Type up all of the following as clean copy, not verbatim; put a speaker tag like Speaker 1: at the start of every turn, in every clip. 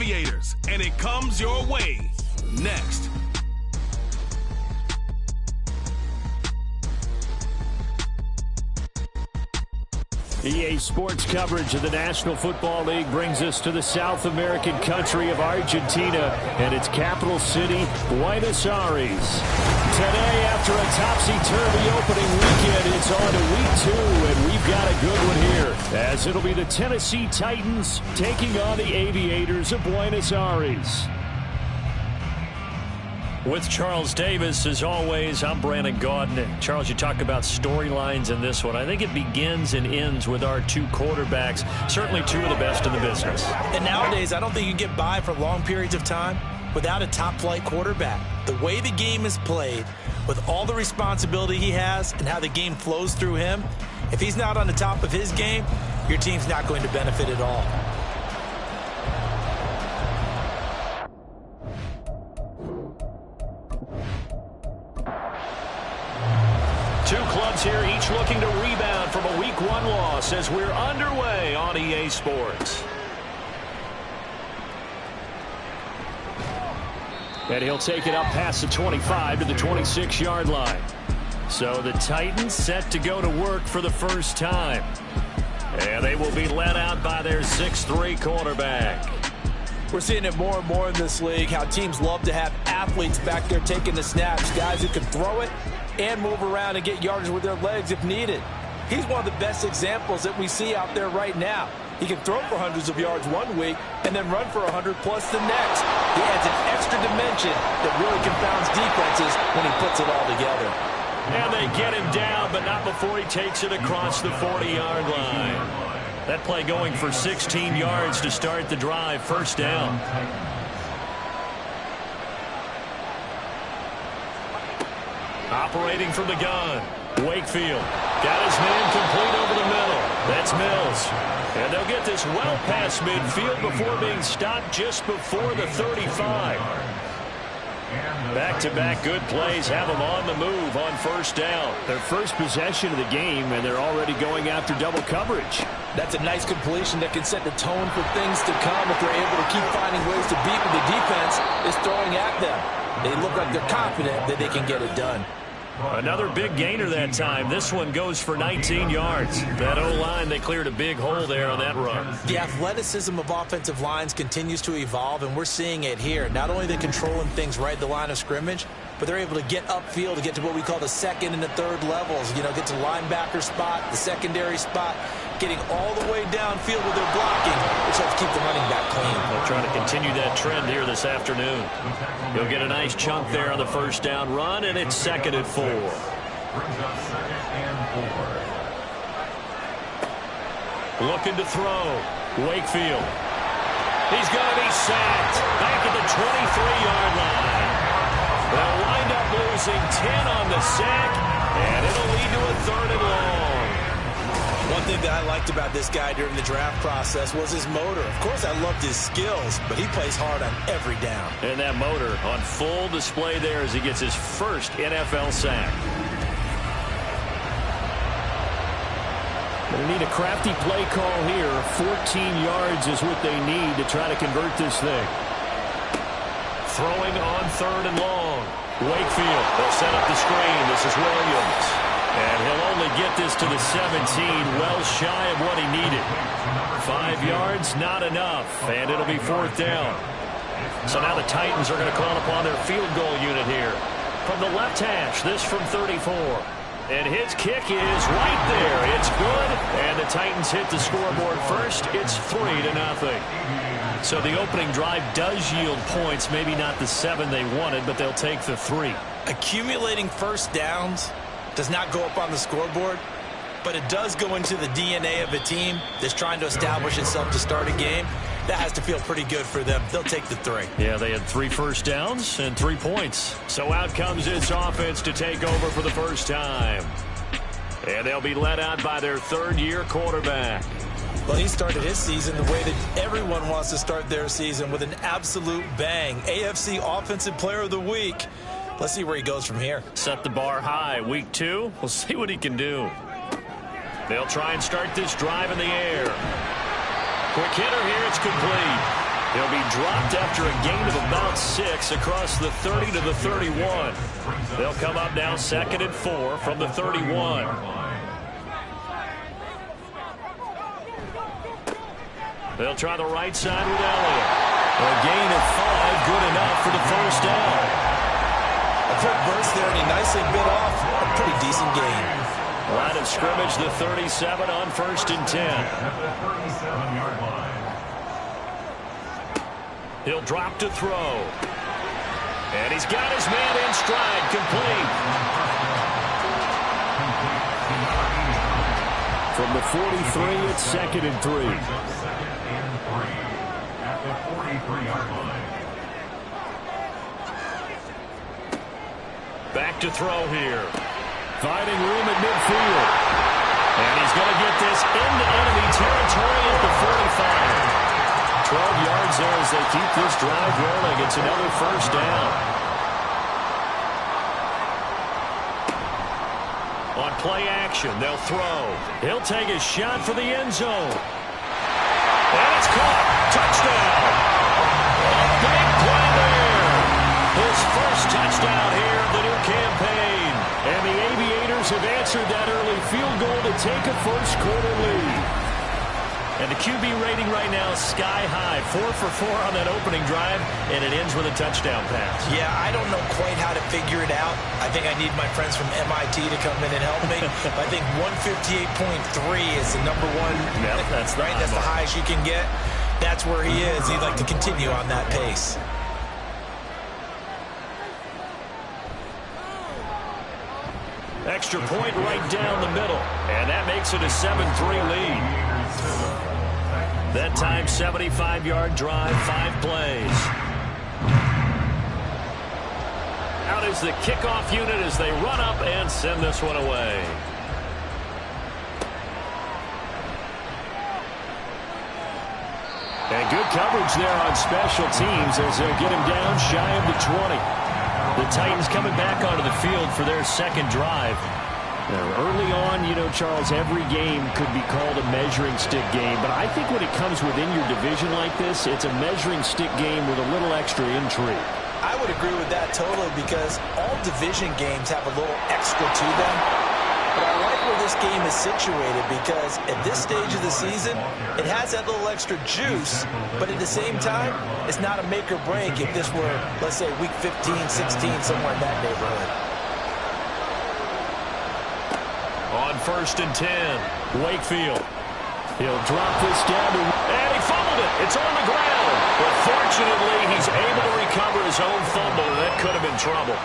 Speaker 1: Aviators, and it comes your way next.
Speaker 2: EA Sports coverage of the National Football League brings us to the South American country of Argentina and its capital city, Buenos Aires. Today, after a topsy-turvy opening weekend, it's on to week 2, and we've got a good one here, as it'll be the Tennessee Titans taking on the Aviators of Buenos Aires.
Speaker 3: With Charles Davis, as always, I'm Brandon Gaudin. And Charles, you talk about storylines in this one. I think it begins and ends with our two quarterbacks, certainly two of the best in the business.
Speaker 4: And nowadays, I don't think you get by for long periods of time without a top-flight quarterback. The way the game is played, with all the responsibility he has and how the game flows through him, if he's not on the top of his game, your team's not going to benefit at all.
Speaker 3: Two clubs here, each looking to rebound from a Week 1 loss as we're underway on EA Sports.
Speaker 2: And he'll take it up past the 25 to the 26-yard line.
Speaker 3: So the Titans set to go to work for the first time. And they will be led out by their 6'3" quarterback.
Speaker 4: We're seeing it more and more in this league, how teams love to have athletes back there taking the snaps, guys who can throw it and move around and get yardage with their legs if needed. He's one of the best examples that we see out there right now. He can throw for hundreds of yards one week and then run for 100-plus the next. He adds an extra dimension that really confounds defenses when he puts it all together.
Speaker 3: And they get him down, but not before he takes it across the 40-yard line. That play going for 16 yards to start the drive, first down. Operating from the gun, Wakefield got his man complete over the middle. That's Mills. And they'll get this well past midfield before being stopped just before the 35. Back-to-back good plays have them on the move on first down.
Speaker 2: Their first possession of the game, and they're already going after double coverage.
Speaker 4: That's a nice completion that can set the tone for things to come if they're able to keep finding ways to beat what the defense is throwing at them. They look like they're confident that they can get it done.
Speaker 3: Another big gainer that time. This one goes for 19 yards. That O-line, they cleared a big hole there on that run.
Speaker 4: The athleticism of offensive lines continues to evolve, and we're seeing it here. Not only are they controlling things right at the line of scrimmage, but they're able to get upfield to get to what we call the second and the third levels. You know, get to linebacker spot, the secondary spot, getting all the way downfield with their blocking, which helps keep the running back clean.
Speaker 3: They'll try to continue that trend here this afternoon. He'll get a nice chunk there on the first down run, and it's 2nd and 4. Looking to throw. Wakefield. He's going to be sacked back at the 23-yard line. They'll wind up losing 10 on the sack, and it'll lead to a 3rd and long.
Speaker 4: One thing that I liked about this guy during the draft process was his motor. Of course, I loved his skills, but he plays hard on every down.
Speaker 3: And that motor on full display there as he gets his first NFL sack.
Speaker 2: They need a crafty play call here. 14 yards is what they need to try to convert this thing.
Speaker 3: Throwing on 3rd and long. Wakefield, they'll set up the screen. This is Williams. And he'll only get this to the 17, well shy of what he needed. 5 yards, not enough, and it'll be 4th down. So now the Titans are going to call upon their field goal unit here. From the left hash, this from 34. And his kick is right there. It's good, and the Titans hit the scoreboard first. It's 3-0. So the opening drive does yield points, maybe not the 7 they wanted, but they'll take the 3.
Speaker 4: Accumulating first downs does not go up on the scoreboard, but it does go into the DNA of a team that's trying to establish itself to start a game. That has to feel pretty good for them. They'll take the 3.
Speaker 3: Yeah, they had 3 first downs and 3 points. So out comes its offense to take over for the first time. And they'll be led out by their 3rd-year quarterback.
Speaker 4: Well, he started his season the way that everyone wants to start their season, with an absolute bang. AFC Offensive Player of the Week. Let's see where he goes from here.
Speaker 3: Set the bar high. Week 2, we'll see what he can do. They'll try and start this drive in the air. Quick hitter here, it's complete. He'll be dropped after a gain of about 6 across the 30 to the 31. They'll come up now 2nd and 4 from the 31. They'll try the right side with Elliott. A gain of 5, good enough for the first down.
Speaker 4: A quick burst there, and he nicely bit off a pretty decent gain.
Speaker 3: Line of scrimmage, the 37 on 1st and 10. He'll drop to throw. And he's got his man in stride, complete.
Speaker 2: From the 43, it's 2nd and 3.
Speaker 3: Back to throw here.
Speaker 2: Finding room at midfield.
Speaker 3: And he's going to get this into enemy territory at the 45. 12 yards there as they keep this drive rolling. It's another first down. On play action, they'll throw. He'll take a shot for the end zone. And it's caught. Touchdown. A big play there. His first touchdown here of the new campaign.
Speaker 2: And the Aviators have answered that early field goal to take a first-quarter lead.
Speaker 3: And the QB rating right now is sky high. 4 for 4 on that opening drive, and it ends with a touchdown pass.
Speaker 4: Yeah, I don't know quite how to figure it out. I think I need my friends from MIT to come in and help me. I think 158.3 is the number one.
Speaker 3: Yep, that's the
Speaker 4: right. That's the highest you can get. That's where he is. He'd like to continue on that pace.
Speaker 3: Extra point right down the middle. And that makes it a 7-3 lead. That time, 75-yard drive, 5 plays. Out is the kickoff unit as they run up and send this one away.
Speaker 2: And good coverage there on special teams as they'll get him down shy of the 20.
Speaker 3: The Titans coming back onto the field for their second drive.
Speaker 2: Now, early on, you know, Charles, every game could be called a measuring stick game. But I think when it comes within your division like this, it's a measuring stick game with a little extra intrigue.
Speaker 4: I would agree with that totally because all division games have a little extra to them. But I like where this game is situated because at this stage of the season, it has that little extra juice, but at the same time, it's not a make or break if this were, let's say, week 15, 16, somewhere in that neighborhood.
Speaker 3: On 1st and 10, Wakefield.
Speaker 2: He'll drop this down to...
Speaker 3: And he fumbled it. It's on the ground. But fortunately, he's able to recover his own fumble, and that could have been trouble.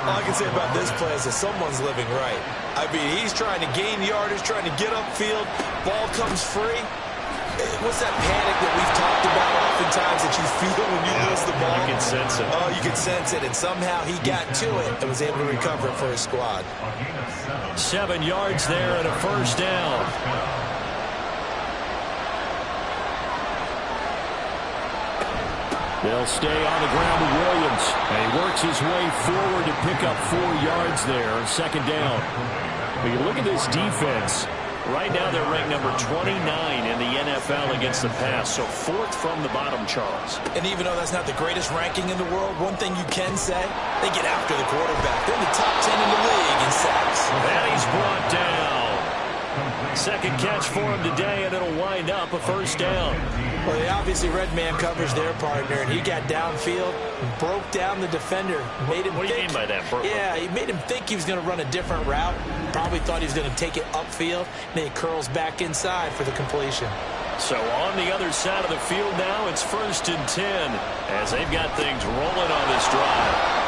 Speaker 4: All I can say about this play is that someone's living right. I mean, he's trying to gain yardage, trying to get upfield. Ball comes free. What's that panic that we've talked about oftentimes that you feel when you lose the ball?
Speaker 3: You can sense it.
Speaker 4: Oh, you can sense it, and somehow he got to it and was able to recover it for his squad.
Speaker 3: 7 yards there and a first down.
Speaker 2: They'll stay on the ground with Williams. And he works his way forward to pick up 4 yards there on 2nd down. But you look at this defense.
Speaker 3: Right now they're ranked number 29 in the NFL against the pass. So 4th from the bottom, Charles.
Speaker 4: And even though that's not the greatest ranking in the world, one thing you can say, they get after the quarterback. They're in the top 10 in the league in sacks.
Speaker 3: And he's brought down. Second catch for him today, and it'll wind up a first down.
Speaker 4: Well, they obviously red man covers their partner, and he got downfield, broke down the defender, made him
Speaker 3: What do you mean by that, Burke?
Speaker 4: Yeah, he made him think he was going to run a different route. Probably thought he was going to take it upfield, and then he curls back inside for the completion.
Speaker 3: So on the other side of the field now, it's 1st and 10 as they've got things rolling on this drive.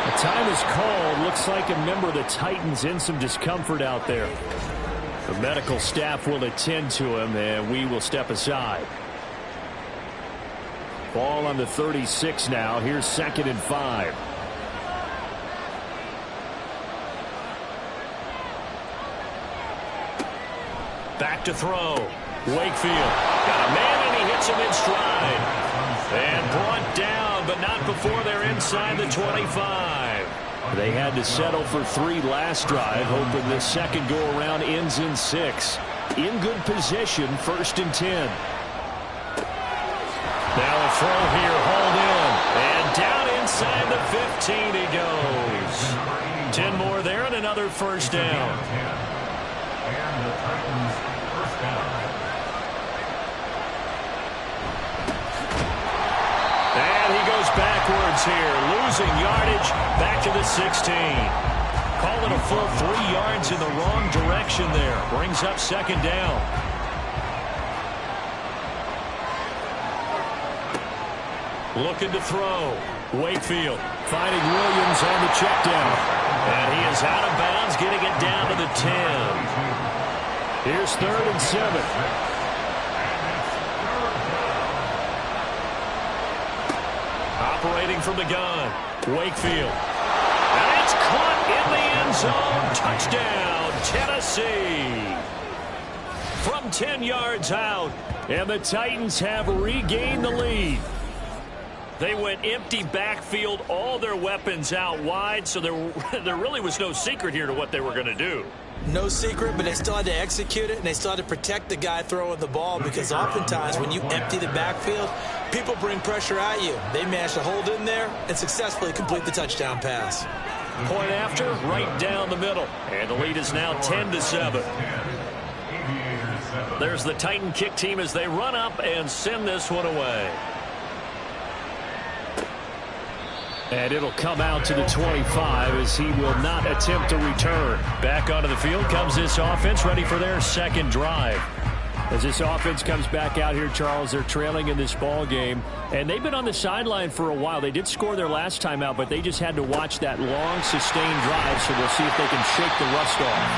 Speaker 2: The time is called. Looks like a member of the Titans in some discomfort out there. The medical staff will attend to him, and we will step aside. Ball on the 36 now. Here's 2nd and 5.
Speaker 3: Back to throw. Wakefield. Got a man, and he hits him in stride. And brought down, but not before they're inside the 25.
Speaker 2: They had to settle for 3 last drive, hoping this second go-around ends in 6. In good position, 1st and 10.
Speaker 3: Now a throw here, hauled in. And down inside the 15 he goes. 10 more there and another first down. And he goes backwards here, losing yardage back to the 16. Call it a full 3 yards in the wrong direction there. Brings up second down. Looking to throw. Wakefield finding Williams on the check down. And he is out of bounds, getting it down to the 10.
Speaker 2: Here's 3rd and 7.
Speaker 3: Operating from the gun. Wakefield. And it's caught in the end zone. Touchdown, Tennessee. From 10 yards out.
Speaker 2: And the Titans have regained the lead.
Speaker 3: They went empty backfield, all their weapons out wide, so there really was no secret here to what they were going to do.
Speaker 4: No secret, but they still had to execute it, and they still had to protect the guy throwing the ball, because oftentimes when you empty the backfield, people bring pressure at you. They managed to hold in there and successfully complete the touchdown pass.
Speaker 3: Point after, right down the middle. And the lead is now 10-7. There's the Titan kick team as they run up and send this one away.
Speaker 2: And it'll come out to the 25 as he will not attempt to return.
Speaker 3: Back onto the field comes this offense, ready for their second drive.
Speaker 2: As this offense comes back out here, Charles, they're trailing in this ball game. And they've been on the sideline for a while. They did score their last time out, but they just had to watch that long, sustained drive, so we'll see if they can shake the rust off.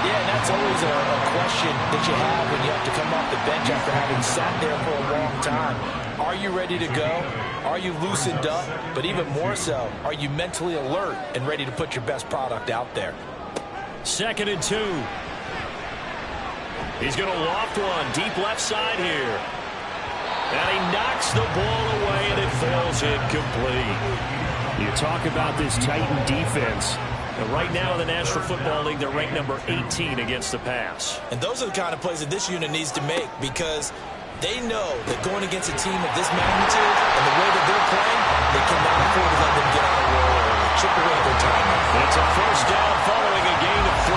Speaker 4: Yeah, and that's always a question that you have when you have to come off the bench after having sat there for a long time. Are you ready to go? Are you loosened up? But even more so, are you mentally alert and ready to put your best product out there?
Speaker 3: 2nd and 2. He's going to loft one deep left side here. And he knocks the ball away, and it falls incomplete.
Speaker 2: You talk about this Titan defense.
Speaker 3: And right now in the National Football League, they're ranked number 18 against the pass.
Speaker 4: And those are the kind of plays that this unit needs to make, because they know that going against a team of this magnitude and the way that they're playing, they cannot afford to let them get on a roll or chip away their time.
Speaker 3: It's a first down following a gain of 3.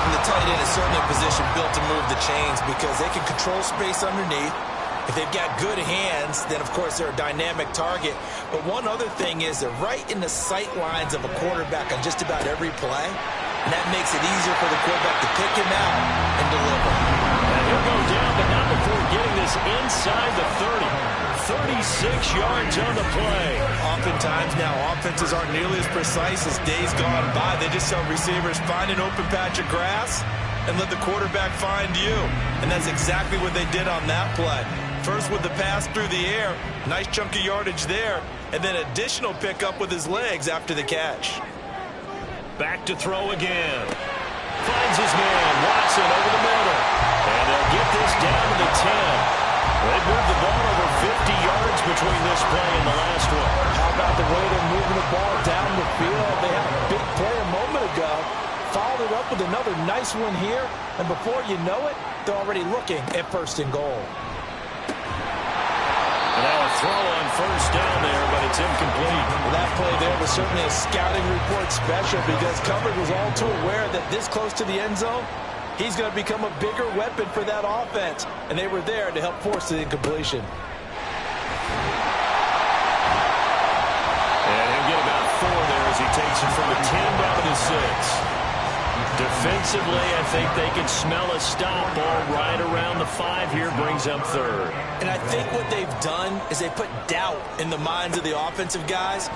Speaker 4: And the tight end is certainly a position built to move the chains, because they can control space underneath. If they've got good hands, then, of course, they're a dynamic target. But one other thing is they're right in the sight lines of a quarterback on just about every play. And that makes it easier for the quarterback to pick him out and deliver.
Speaker 3: And he'll go down, but not before getting this inside the 30. 36 yards on the play.
Speaker 4: Oftentimes now, offenses aren't nearly as precise as days gone by. They just tell receivers, find an open patch of grass and let the quarterback find you. And that's exactly what they did on that play. First with the pass through the air, nice chunk of yardage there, and then additional pickup with his legs after the catch.
Speaker 3: Back to throw again. Finds his man, Watson, over the middle. And they'll get this down to the 10. They've moved the ball over 50 yards between this play and the last one.
Speaker 4: How about the way they're moving the ball down the field? They had a big play a moment ago. Followed it up with another nice one here. And before you know it, they're already looking at 1st and goal.
Speaker 3: And now a throw on first down there, but it's incomplete.
Speaker 4: Well, that play there was certainly a scouting report special, because Covered was all too aware that this close to the end zone, he's going to become a bigger weapon for that offense. And they were there to help force the incompletion.
Speaker 3: And he'll get about 4 there as he takes it from the 10 down to the 6. Defensively, I think they can smell a stop. Ball right around the 5 here, brings up 3rd.
Speaker 4: And I think what they've done is they put doubt in the minds of the offensive guys.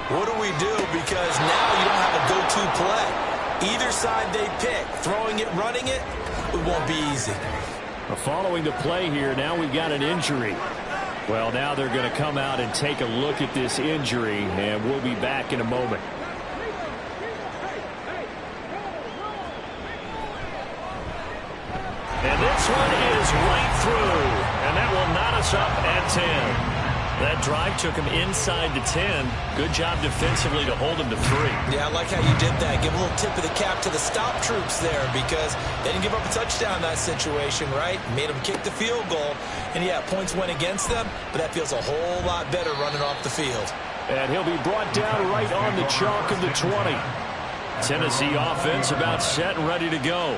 Speaker 4: What do we do? Because now you don't have a go-to play. Either side they pick, throwing it, running it, it won't be easy.
Speaker 2: Following the play here, now we've got an injury. Well, now they're going to come out and take a look at this injury, and we'll be back in a moment. And this one is right through, and that will knot us up at 10.
Speaker 3: That drive took him inside the 10. Good job defensively to hold him to 3.
Speaker 4: Yeah, I like how you did that. Give a little tip of the cap to the stop troops there because they didn't give up a touchdown in that situation, right? Made them kick the field goal. And, yeah, points went against them, but that feels a whole lot better running off the field.
Speaker 2: And he'll be brought down right on the chalk of the 20.
Speaker 3: Tennessee offense about set and ready to go.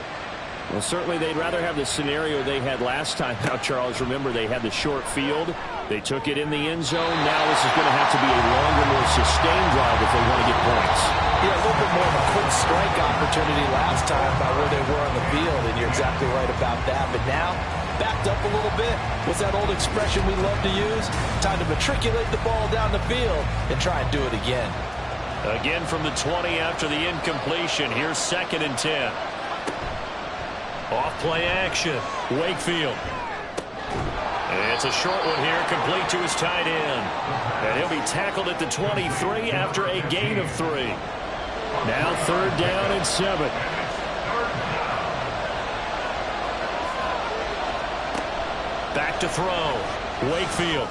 Speaker 2: Well, certainly they'd rather have the scenario they had last time. Now, Charles, remember they had the short field. They took it in the end zone. Now this is going to have to be a longer, more sustained drive if they want to get points.
Speaker 4: Yeah, a little bit more of a quick strike opportunity last time by where they were on the field, and you're exactly right about that. But now, backed up a little bit. What's that old expression we love to use? Time to matriculate the ball down the field and try and do it again.
Speaker 3: Again from the 20 after the incompletion. Here's 2nd and 10. Off play action. Wakefield. It's a short one here, complete to his tight end. And he'll be tackled at the 23 after a gain of 3.
Speaker 2: Now 3rd down and 7.
Speaker 3: Back to throw. Wakefield.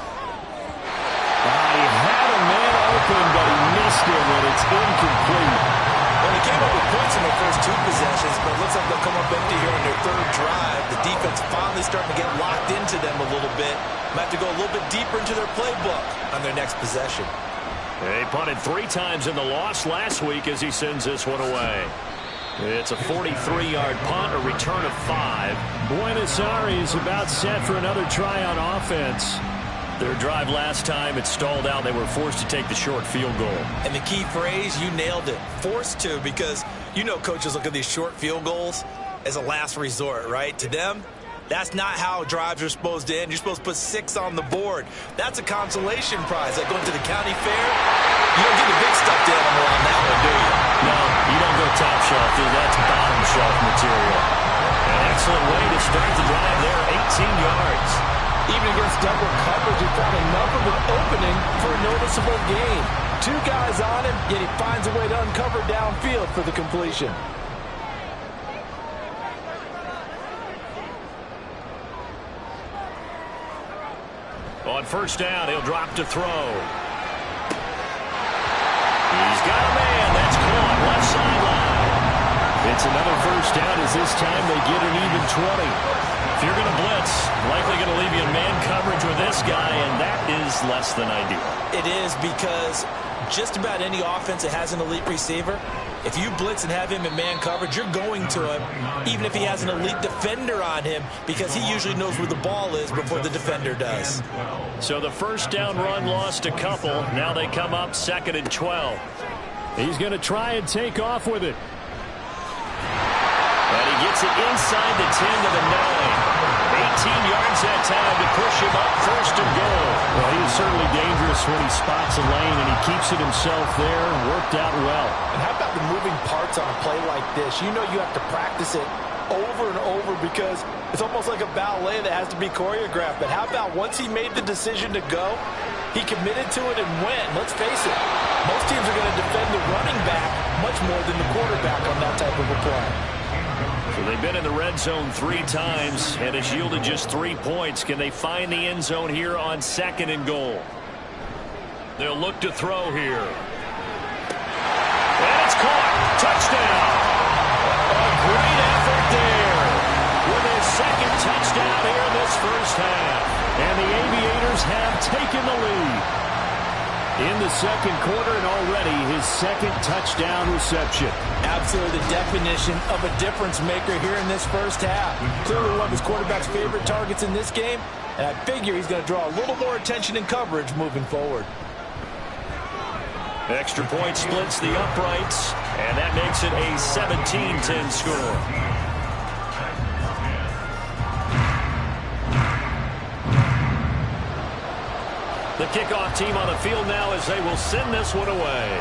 Speaker 2: He had a man open, but he missed him, and it's incomplete.
Speaker 4: Well, they came up with points in their first 2 possessions, but it looks like they'll come up empty here on their 3rd drive. The defense finally starting to get locked into them a little bit. Might have to go a little bit deeper into their playbook on their next possession.
Speaker 3: They punted 3 times in the loss last week as he sends this one away. It's a 43-yard punt, a return of 5.
Speaker 2: Buenos Aires about set for another try on offense.
Speaker 3: Their drive last time, it stalled out. They were forced to take the short field goal.
Speaker 4: And the key phrase, you nailed it, forced to, because you know coaches look at these short field goals as a last resort, right? To them, that's not how drives are supposed to end. You're supposed to put 6 on the board. That's a consolation prize. Like going to the county fair, you don't get a big stuffed animal on that one, do you?
Speaker 3: No, you don't go top shelf, dude. That's bottom shelf material. An excellent way to start the drive there, 18 yards.
Speaker 4: Even against double coverage, he found enough of an opening for a noticeable gain. 2 guys on him, yet he finds a way to uncover downfield for the completion.
Speaker 3: On 1st down, he'll drop to throw. He's got a man. That's caught. Left sideline.
Speaker 2: It's another 1st down as this time they get an even 20.
Speaker 3: If you're going to blitz, likely going to leave you in man coverage with this guy, and that is less than ideal.
Speaker 4: It is, because just about any offense that has an elite receiver, if you blitz and have him in man coverage, you're going to him, even if he has an elite defender on him, because he usually knows where the ball is before the defender does.
Speaker 3: So the 1st down run lost a couple. Now they come up 2nd and 12.
Speaker 2: He's going to try and take off with it.
Speaker 3: And he gets it inside the 10 to the 9. 18 yards that time to push him up 1st and goal.
Speaker 2: Well, he is certainly dangerous when he spots a lane, and he keeps it himself there. Worked out well.
Speaker 4: And how about the moving parts on a play like this? You know you have to practice it over and over because it's almost like a ballet that has to be choreographed. But how about once he made the decision to go, he committed to it and went. Let's face it, most teams are going to defend the running back much more than the quarterback on that type of a play.
Speaker 3: So they've been in the red zone 3 times, and it's yielded just 3 points. Can they find the end zone here on 2nd and goal? They'll look to throw here. And it's caught. Touchdown. A great effort there with his 2nd touchdown here in this 1st half.
Speaker 2: And the Aviators have taken the lead in the 2nd quarter, and already his 2nd touchdown reception.
Speaker 4: Absolutely the definition of a difference maker here in this 1st half. Clearly one of his quarterback's favorite targets in this game, and I figure he's going to draw a little more attention and coverage moving forward.
Speaker 3: Extra point splits the uprights, and that makes it a 17-10 score. The kickoff team on the field now as they will send this one away.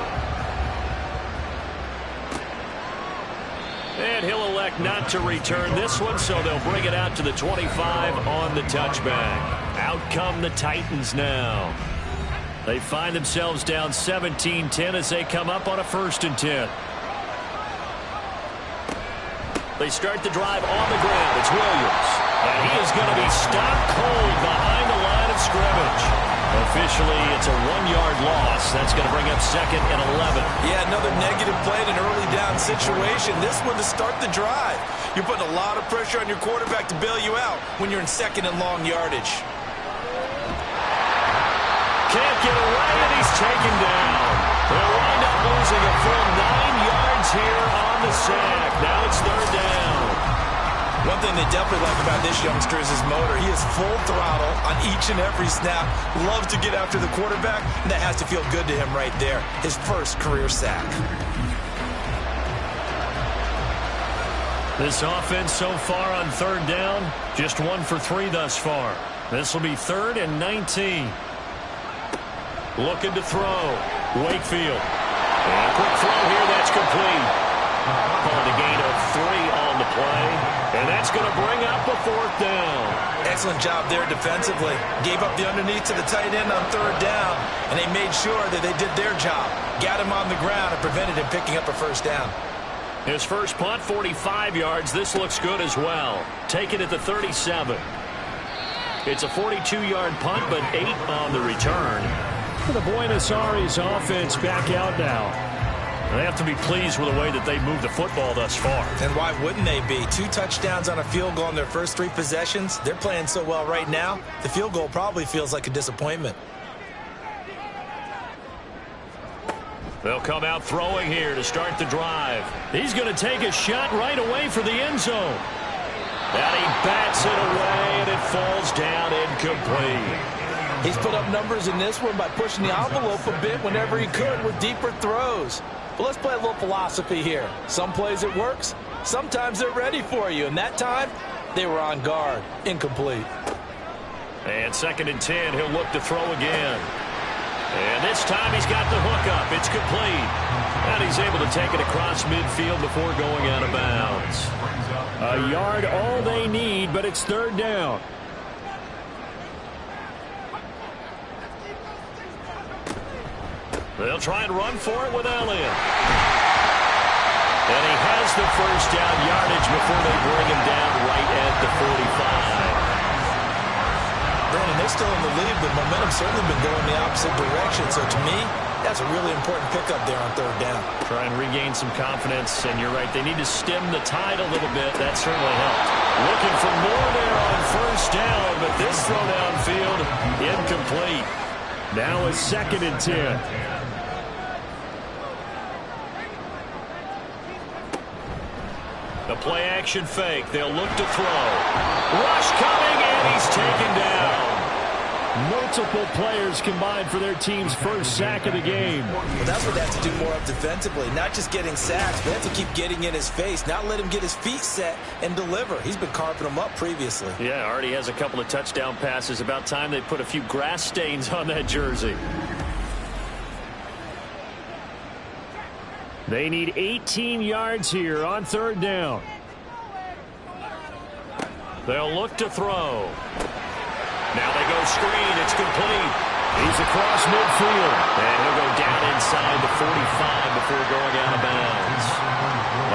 Speaker 3: And he'll elect not to return this one, so they'll bring it out to the 25 on the touchback. Out come the Titans now. They find themselves down 17-10 as they come up on a 1st and 10. They start the drive on the ground. It's Williams. And he is going to be stopped cold behind the line of scrimmage. A officially, it's a 1-yard loss. That's going to bring up 2nd and 11.
Speaker 4: Yeah, another negative play in an early down situation. This one to start the drive. You're putting a lot of pressure on your quarterback to bail you out when you're in 2nd and long yardage.
Speaker 3: Can't get away, and he's taken down. They'll wind up losing a full 9 yards here on the sack. Now it's 3rd down.
Speaker 4: One thing they definitely like about this youngster is his motor. He is full throttle on each and every snap. Loves to get after the quarterback, and that has to feel good to him right there. His first career sack.
Speaker 3: This offense so far on 3rd down, just 1 for 3 thus far. This will be 3rd and 19. Looking to throw. Wakefield. And a quick throw here, that's complete. Calling a gain of 3 on the play. And that's going to bring up a 4th down.
Speaker 4: Excellent job there defensively. Gave up the underneath to the tight end on 3rd down, and they made sure that they did their job. Got him on the ground and prevented him picking up a 1st down.
Speaker 3: His first punt, 45 yards. This looks good as well. Taken at the 37. It's a 42-yard punt, but 8 on the return.
Speaker 2: The Buenos Aires offense back out now.
Speaker 3: They have to be pleased with the way that they moved the football thus far.
Speaker 4: And why wouldn't they be? 2 touchdowns on a field goal in their first 3 possessions. They're playing so well right now, the field goal probably feels like a disappointment.
Speaker 3: They'll come out throwing here to start the drive. He's going to take a shot right away for the end zone. And he bats it away, and it falls down incomplete.
Speaker 4: He's put up numbers in this one by pushing the envelope a bit whenever he could with deeper throws. But let's play a little philosophy here. Some plays it works. Sometimes they're ready for you. And that time, they were on guard. Incomplete.
Speaker 3: And 2nd and 10, he'll look to throw again. And this time he's got the hook up. It's complete. And he's able to take it across midfield before going out of bounds.
Speaker 2: A yard all they need, but it's 3rd down.
Speaker 3: They'll try and run for it with Elliott. And he has the 1st down yardage before they bring him down right at the 45.
Speaker 4: Brandon, they're still in the lead, but momentum's certainly been going the opposite direction. So to me, that's a really important pickup there on 3rd down.
Speaker 3: Try and regain some confidence, and you're right. They need to stem the tide a little bit. That certainly helped. Looking for more there on 1st down, but this throw downfield, incomplete.
Speaker 2: Now it's 2nd and 10.
Speaker 3: The play action fake. They'll look to throw. Rush coming, and he's taken down.
Speaker 2: Multiple players combined for their team's first sack of the game.
Speaker 4: Well, that's what they have to do more of defensively. Not just getting sacks, but they have to keep getting in his face. Not let him get his feet set and deliver. He's been carving them up previously.
Speaker 3: Yeah, already has a couple of touchdown passes. About time they put a few grass stains on that jersey.
Speaker 2: They need 18 yards here on 3rd down.
Speaker 3: They'll look to throw. Now they go screen. It's complete.
Speaker 2: He's across midfield.
Speaker 3: And he'll go down inside the 45 before going out of bounds.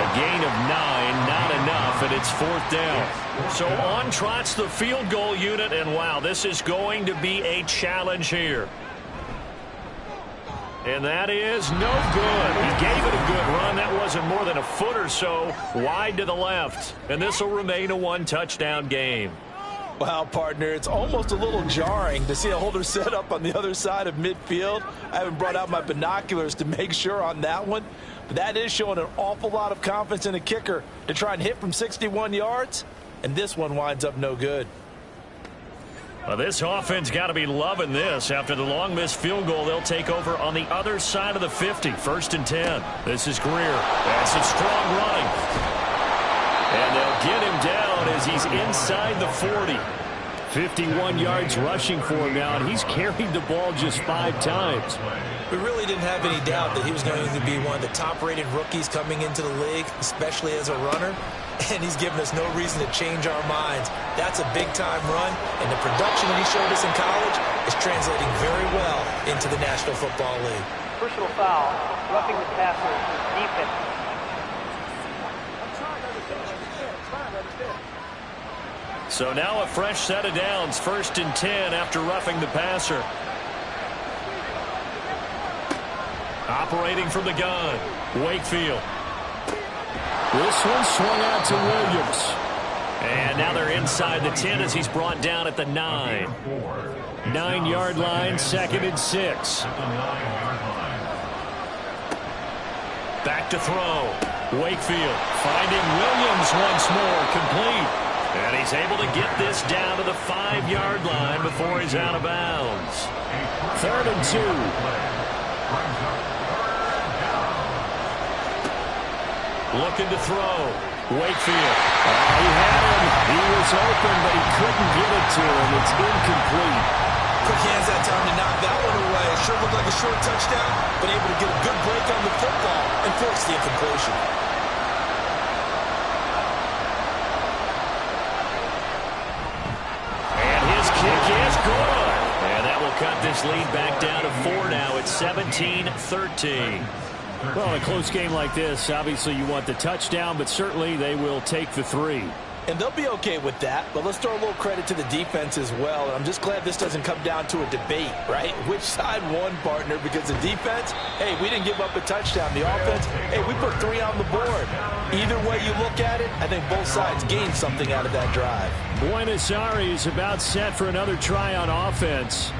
Speaker 3: A gain of 9, not enough, and it's 4th down. So on trots the field goal unit, and wow, this is going to be a challenge here. And that is no good. He gave it a good run. That wasn't more than a foot or so wide to the left. And this will remain a 1-touchdown game.
Speaker 4: Wow, partner, it's almost a little jarring to see a holder set up on the other side of midfield. I haven't brought out my binoculars to make sure on that one. But that is showing an awful lot of confidence in a kicker to try and hit from 61 yards. And this one winds up no good.
Speaker 3: Well, this offense got to be loving this. After the long missed field goal, they'll take over on the other side of the 50. 1st and 10. This is Greer. That's some strong running. And they'll get him down as he's inside the 40.
Speaker 2: 51 yards rushing for him now, and he's carried the ball just 5 times.
Speaker 4: We really didn't have any doubt that he was going to be one of the top-rated rookies coming into the league, especially as a runner. And he's given us no reason to change our minds. That's a big-time run, and the production that he showed us in college is translating very well into the National Football League.
Speaker 5: Personal foul, roughing the passer, defense.
Speaker 3: So now a fresh set of downs. 1st and 10 after roughing the passer. Operating from the gun, Wakefield.
Speaker 2: This one swung out to Williams.
Speaker 3: And now they're inside the 10 as he's brought down at the 9.
Speaker 2: 9-yard line, 2nd and 6.
Speaker 3: Back to throw. Wakefield finding Williams once more, complete. And he's able to get this down to the 5-yard line before he's out of bounds.
Speaker 2: 3rd and 2.
Speaker 3: Looking to throw. Wakefield.
Speaker 2: He had him. He was open, but he couldn't get it to him. It's incomplete.
Speaker 4: Quick hands that time to knock that one away. It sure looked like a short touchdown, but able to get a good break on the football and force the incompletion.
Speaker 3: And his kick is good. And that will cut this lead back down to 4 now. It's 17-13.
Speaker 2: Well, a close game like this, obviously you want the touchdown, but certainly they will take the 3.
Speaker 4: And they'll be okay with that, but let's throw a little credit to the defense as well. And I'm just glad this doesn't come down to a debate, right? Which side won, partner? Because the defense, hey, we didn't give up a touchdown. The offense, hey, we put 3 on the board. Either way you look at it, I think both sides gained something out of that drive.
Speaker 2: Buenos Aires about set for another try on offense.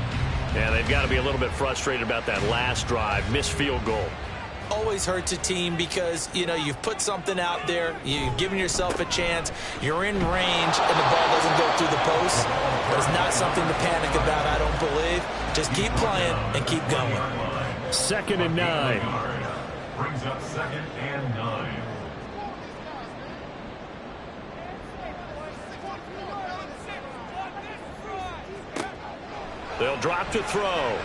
Speaker 3: Yeah, they've got to be a little bit frustrated about that last drive. Missed field goal.
Speaker 4: Always hurts a team because, you know, you've put something out there, you've given yourself a chance, you're in range, and the ball doesn't go through the post. But it's not something to panic about, I don't believe. Just keep playing and keep going.
Speaker 2: 2nd and 9.
Speaker 6: Brings up 2nd and 9.
Speaker 3: They'll drop to throw.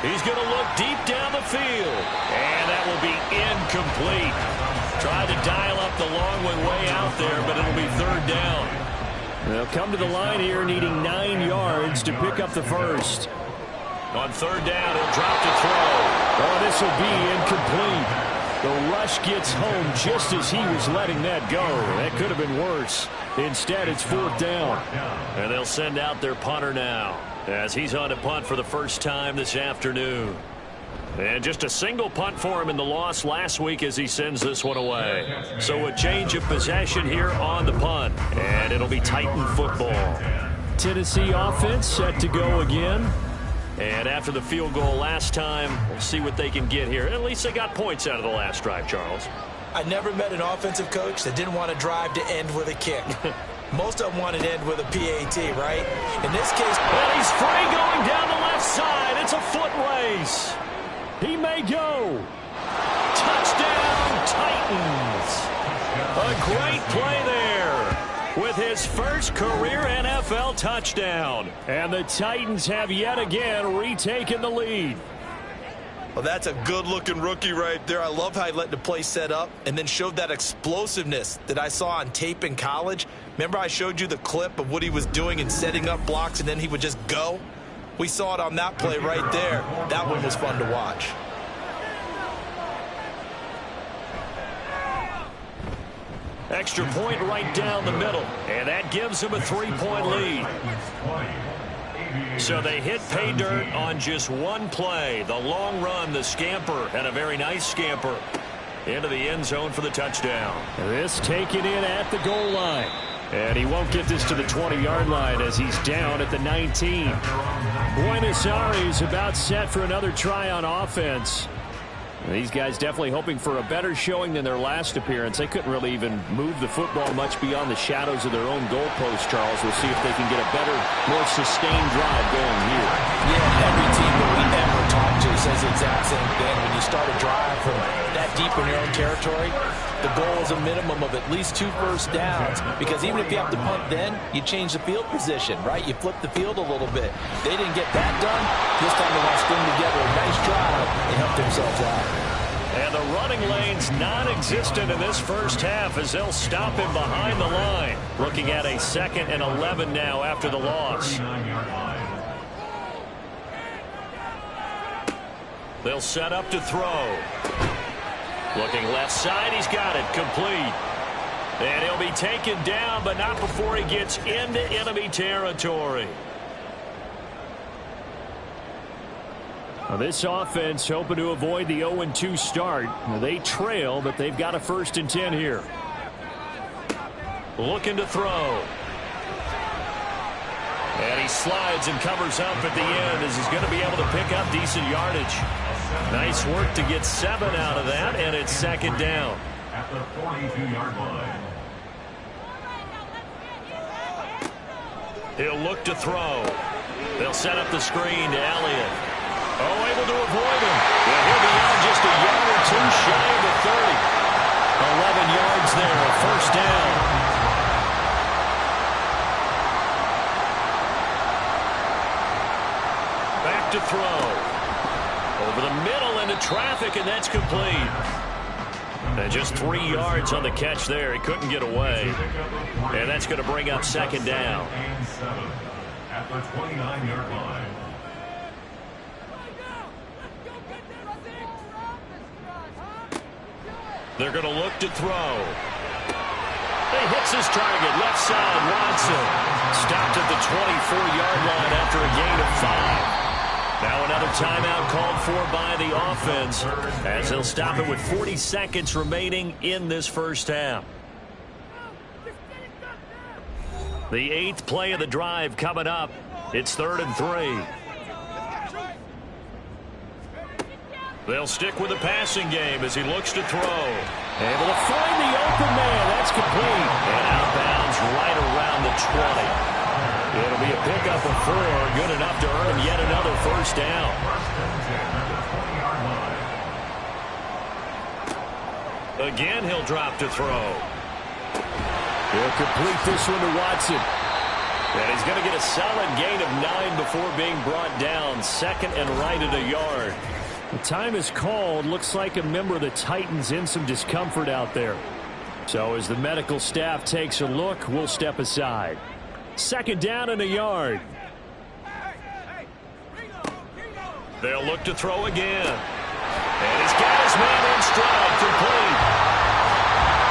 Speaker 3: He's going to look deep down the field. And that will be incomplete. Tried to dial up the long one way out there, but it'll be 3rd down.
Speaker 2: They'll come to the line here needing 9 yards to pick up the first.
Speaker 3: On 3rd down, he'll drop to throw.
Speaker 2: Oh, this will be incomplete. The rush gets home just as he was letting that go. That could have been worse. Instead, it's 4th down.
Speaker 3: And they'll send out their punter now, as he's on to punt for the first time this afternoon. And just a single punt for him in the loss last week as he sends this one away. So a change of possession here on the punt. And it'll be Titan football.
Speaker 2: Tennessee offense set to go again.
Speaker 3: And after the field goal last time, we'll see what they can get here. At least they got points out of the last drive, Charles.
Speaker 4: I never met an offensive coach that didn't want to drive to end with a kick. Most of them want to end with a PAT, right? In this case,
Speaker 3: and he's free going down the left side. It's a foot race.
Speaker 2: He may go.
Speaker 3: Touchdown, Titans. A great play there with his first career NFL touchdown.
Speaker 2: And the Titans have yet again retaken the lead.
Speaker 4: Well, that's a good-looking rookie right there. I love how he let the play set up and then showed that explosiveness that I saw on tape in college. Remember I showed you the clip of what he was doing and setting up blocks, and then he would just go? We saw it on that play right there. That one was fun to watch.
Speaker 3: Extra point right down the middle, and that gives him a 3-point lead. So they hit pay dirt on just one play. The long run, the scamper, and a very nice scamper into the end zone for the touchdown.
Speaker 2: This taken in at the goal line. And he won't get this to the 20-yard line as he's down at the 19. Buenos Aires about set for another try on offense. These guys definitely hoping for a better showing than their last appearance. They couldn't really even move the football much beyond the shadows of their own goalpost, Charles. We'll see if they can get a better, more sustained drive going here.
Speaker 4: Yeah, every team that we ever talk to says the exact same thing. When you start a drive from that deep in your own territory, the goal is a minimum of at least 2 first downs, because even if you have to punt then, you change the field position, right? You flip the field a little bit. They didn't get that done. This time they want to string together a nice drive and help themselves out.
Speaker 3: And the running lane's non-existent in this first half as they'll stop him behind the line. Looking at a 2nd and 11 now after the loss. They'll set up to throw. Looking left side, he's got it, complete. And he'll be taken down, but not before he gets into enemy territory.
Speaker 2: Now this offense hoping to avoid the 0-2 start. Now they trail, but they've got a 1st and 10 here.
Speaker 3: Looking to throw. And he slides and covers up at the end as he's going to be able to pick up decent yardage. Nice work to get 7 out of that, and it's 2nd down.
Speaker 6: At the 42-yard line.
Speaker 3: He'll look to throw. They'll set up the screen to Elliott. Oh, able to avoid him. Yeah, he'll be out just a yard or 2 shy of the 30. 11 yards there, a 1st down. Back to throw. Over the middle into traffic, and that's complete. And just 3 yards on the catch there. He couldn't get away. And that's going to bring up 2nd down.
Speaker 6: And 7 at the 29-yard line.
Speaker 3: They're going to look to throw. He hits his target, left side, Watson. Stopped at the 24-yard line after a gain of 5. Now another timeout called for by the offense as they'll stop it with 40 seconds remaining in this 1st half. The 8th play of the drive coming up. It's 3rd and 3. They'll stick with the passing game as he looks to throw. Able to find the open man. That's complete. And outbounds right around the 20. It'll be a pickup of 4, good enough to earn him yet another 1st down. Again, he'll drop to throw.
Speaker 2: He'll complete this one to Watson.
Speaker 3: And he's going to get a solid gain of 9 before being brought down. 2nd and right at a yard.
Speaker 2: The time is called. Looks like a member of the Titans in some discomfort out there. So as the medical staff takes a look, we'll step aside. 2nd down and a yard.
Speaker 3: They'll look to throw again. And he's got his man in stride, complete.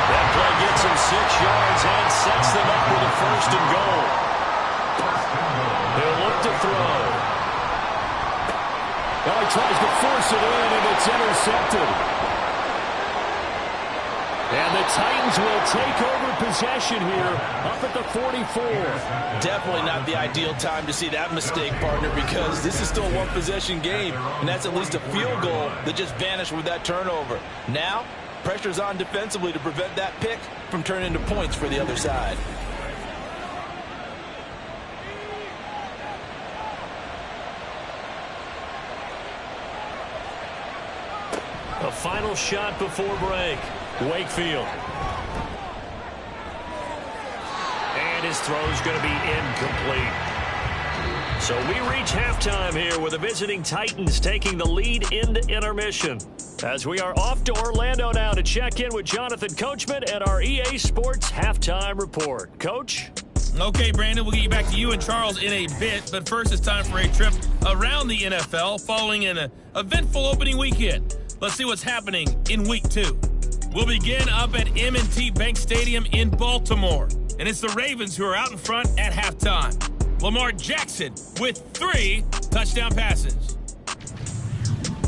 Speaker 3: That play gets him 6 yards and sets them up with a 1st and goal. He'll look to throw.
Speaker 2: Well, he tries to force it in, and it's intercepted. And the Titans will take over possession here up at the 44.
Speaker 4: Definitely not the ideal time to see that mistake, partner, because this is still a one-possession game, and that's at least a field goal that just vanished with that turnover. Now, pressure's on defensively to prevent that pick from turning into points for the other side.
Speaker 3: A final shot before break. Wakefield. And his throw's going to be incomplete. So we reach halftime here with the visiting Titans taking the lead into intermission. As we are off to Orlando now to check in with Jonathan Coachman and our EA Sports Halftime Report. Coach?
Speaker 7: Okay, Brandon, we'll get you back to you and Charles in a bit. But first, it's time for a trip around the NFL following an eventful opening weekend. Let's see what's happening in Week 2. We'll begin up at M&T Bank Stadium in Baltimore. And it's the Ravens who are out in front at halftime. Lamar Jackson with 3 touchdown passes.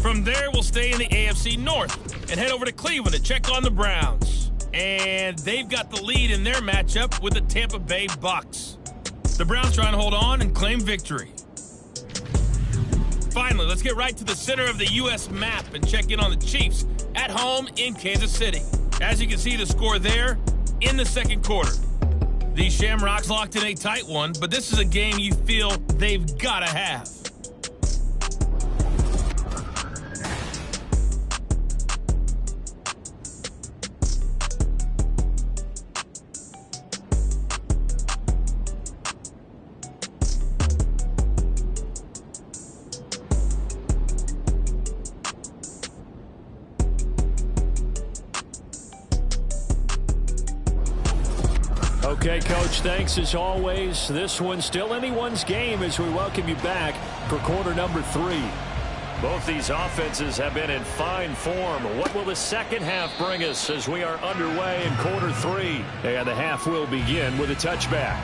Speaker 7: From there, we'll stay in the AFC North and head over to Cleveland to check on the Browns. And they've got the lead in their matchup with the Tampa Bay Bucks. The Browns trying to hold on and claim victory. Finally, let's get right to the center of the U.S. map and check in on the Chiefs at home in Kansas City. As you can see, the score there in the second quarter. The Shamrocks locked in a tight one, but this is a game you feel they've got to have.
Speaker 2: Okay, Coach, thanks as always. This one's still anyone's game as we welcome you back for quarter number 3.
Speaker 3: Both these offenses have been in fine form. What will the second half bring us as we are underway in quarter 3?
Speaker 2: And the half will begin with a touchback.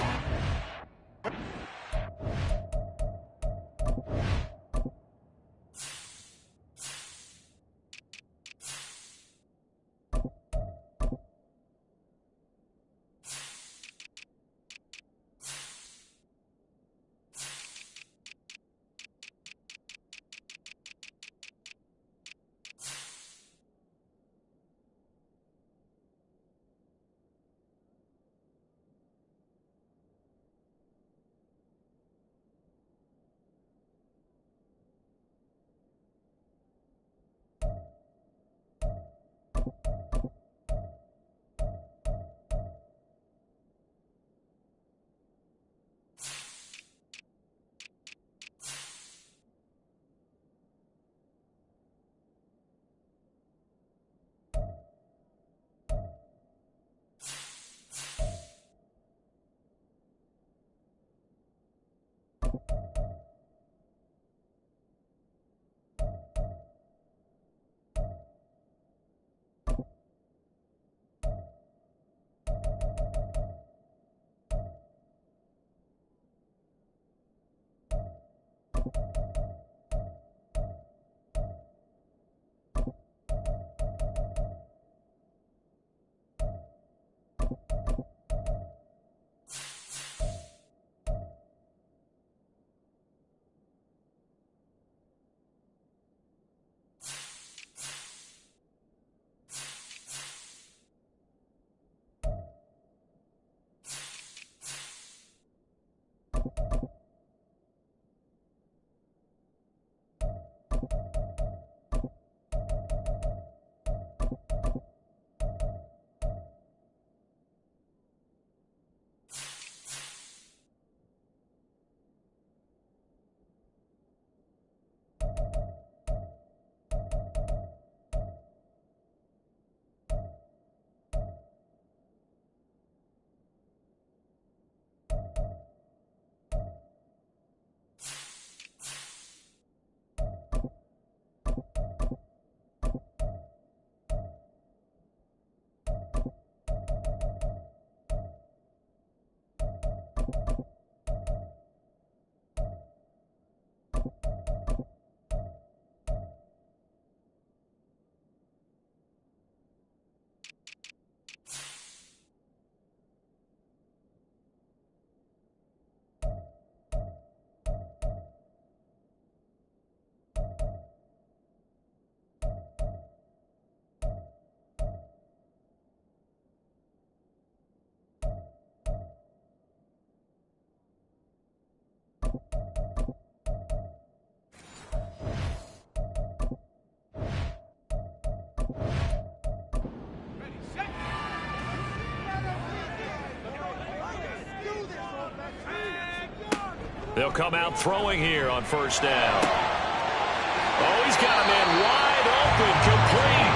Speaker 3: They'll come out throwing here on first down. Oh, he's got a man wide open, complete.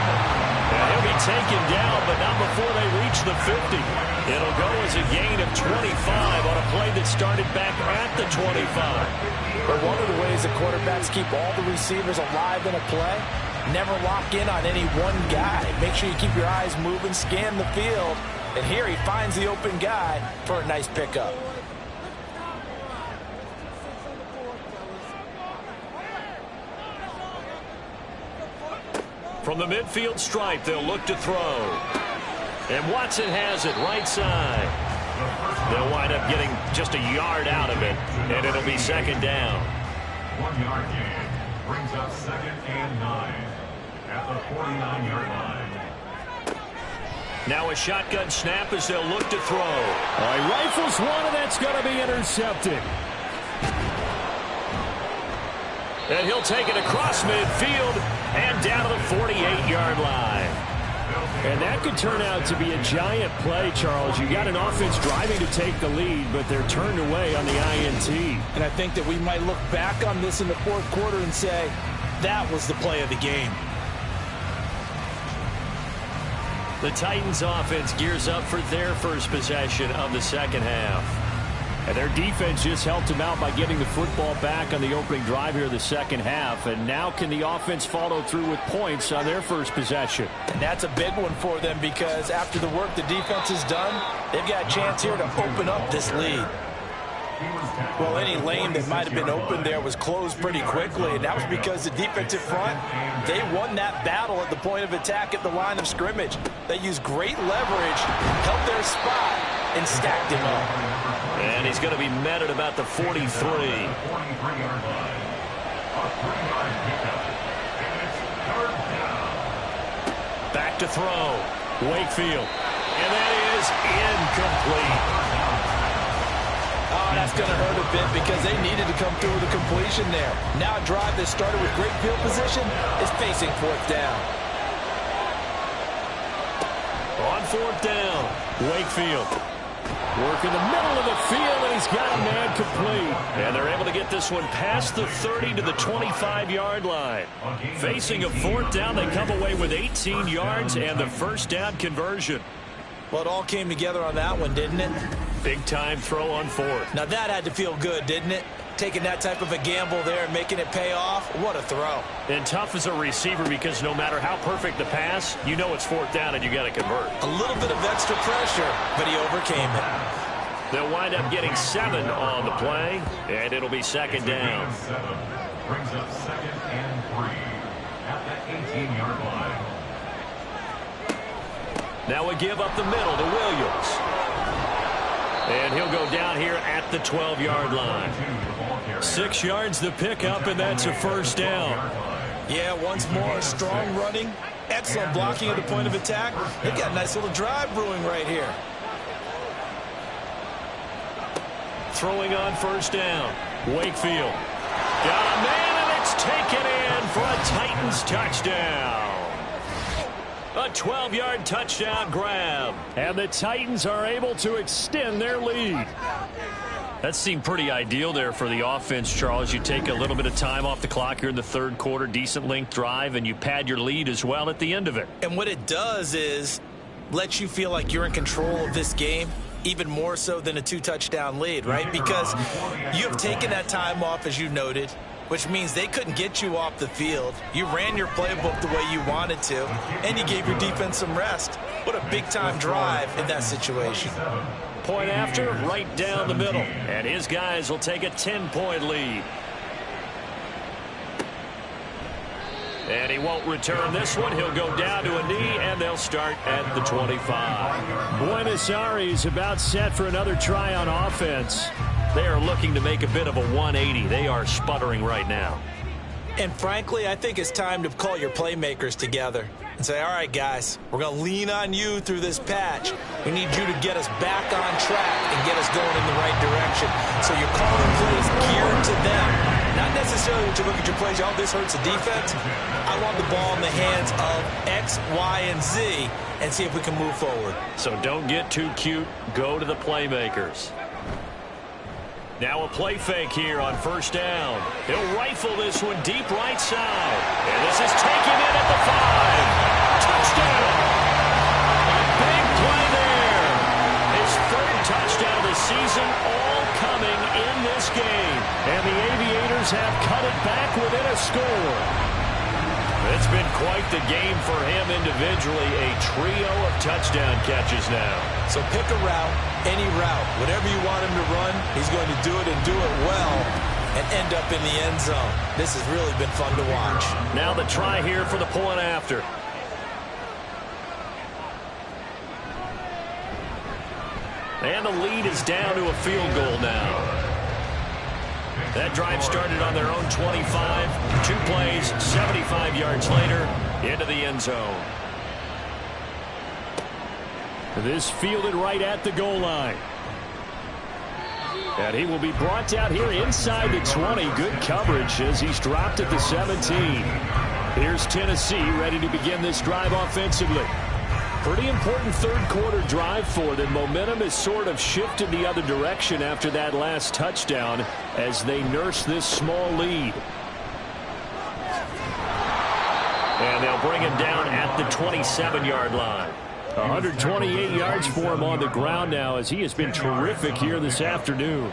Speaker 3: And he'll be taken down, but not before they reach the 50. It'll go as a gain of 25 on a play that started back at the 25.
Speaker 4: But one of the ways the quarterbacks keep all the receivers alive in a play, never lock in on any one guy. Make sure you keep your eyes moving, scan the field. And here he finds the open guy for a nice pickup.
Speaker 3: From the midfield stripe, they'll look to throw. And Watson has it right side. They'll wind up getting just a yard out of it, and it'll be second down.
Speaker 6: 1 yard gain brings up 2nd and 9 at the 49-yard line.
Speaker 3: Now a shotgun snap as they'll look to throw.
Speaker 2: He rifles one, and that's going to be intercepted.
Speaker 3: And he'll take it across midfield and down to the 48-yard line.
Speaker 2: And that could turn out to be a giant play, Charles. You got an offense driving to take the lead, but they're turned away on the INT.
Speaker 4: And I think that we might look back on this in the fourth quarter and say, that was the play of the game.
Speaker 3: The Titans offense gears up for their first possession of the second half.
Speaker 2: And their defense just helped them out by getting the football back on the opening drive here of the second half. And now can the offense follow through with points on their first possession?
Speaker 4: And that's a big one for them because after the work the defense has done, they've got a chance here to open up this lead. Well, any lane that might have been open there was closed pretty quickly, and that was because the defensive front, they won that battle at the point of attack at the line of scrimmage. They used great leverage, held their spot, and stacked him up.
Speaker 3: And he's going to be met at about the 43. Back to throw. Wakefield. And that is incomplete.
Speaker 4: Oh, that's going to hurt a bit because they needed to come through with a completion there. Now a drive that started with great field position is facing fourth down.
Speaker 3: On fourth down, Wakefield.
Speaker 2: Work in the middle of the field, and he's got a man complete.
Speaker 3: And they're able to get this one past the 30 to the 25-yard line. Facing a fourth down, they come away with 18 yards and the first down conversion.
Speaker 4: Well, it all came together on that one, didn't it?
Speaker 3: Big-time throw on fourth.
Speaker 4: Now that had to feel good, didn't it? Taking that type of a gamble there and making it pay off. What a throw.
Speaker 3: And tough as a receiver because no matter how perfect the pass, you know it's fourth down and you got to convert.
Speaker 4: A little bit of extra pressure, but he overcame it.
Speaker 3: They'll wind up getting 7 on the play, and it'll be second down.
Speaker 6: 7 brings up 2nd and 3 at the 18-yard line.
Speaker 3: Now a give up the middle to Williams. And he'll go down here at the 12-yard line. 6 yards to pick up, and that's a first down.
Speaker 4: Yeah, once more, strong running, excellent blocking at the point of attack. They've got a nice little drive brewing right here.
Speaker 3: throwing on first down. Wakefield. Got a man, and it's taken in for a Titans touchdown. A 12-yard touchdown grab.
Speaker 2: And the Titans are able to extend their lead.
Speaker 3: That seemed pretty ideal there for the offense, Charles. You take a little bit of time off the clock here in the third quarter, decent length drive, and you pad your lead as well at the end of it.
Speaker 4: And what it does is let you feel like you're in control of this game, even more so than a 2-touchdown lead, right? Because you have taken that time off, as you noted, which means they couldn't get you off the field. You ran your playbook the way you wanted to, and you gave your defense some rest. What a big-time drive in that situation.
Speaker 3: Point after, right down the middle. And his guys will take a 10-point lead. And he won't return this one. He'll go down to a knee, and they'll start at the 25.
Speaker 2: Buenos Aires about set for another try on offense.
Speaker 3: They are looking to make a bit of a 180. They are sputtering right now.
Speaker 4: And frankly, I think it's time to call your playmakers together and say, all right, guys, we're going to lean on you through this patch. We need you to get us back on track and get us going in the right direction. So you're calling plays geared to them. Not necessarily to look at your plays, oh, this hurts the defense. I want the ball in the hands of X, Y, and Z and see if we can move forward.
Speaker 3: So don't get too cute. Go to the playmakers. Now a play fake here on first down. He'll rifle this one deep right side. And this is taken in at the 5. Touchdown! A big play there. His third touchdown of the season, all coming in this game.
Speaker 2: And the Aviators have cut it back within a score.
Speaker 3: It's been quite the game for him individually. A trio of touchdown catches now.
Speaker 4: So pick a route, any route. Whatever you want him to run, he's going to do it and do it well and end up in the end zone. This has really been fun to watch.
Speaker 3: Now the try here for the point after. And the lead is down to a field goal now. That drive started on their own 25. 2 plays, 75 yards later, into the end zone.
Speaker 2: This fielded right at the goal line. And he will be brought down here inside the 20. Good coverage as he's dropped at the 17. Here's Tennessee ready to begin this drive offensively. Pretty important third quarter drive for them. Momentum has sort of shifted the other direction after that last touchdown as they nurse this small lead.
Speaker 3: And they'll bring him down at the 27-yard line.
Speaker 2: 128 yards for him on the ground now as he has been terrific here this afternoon.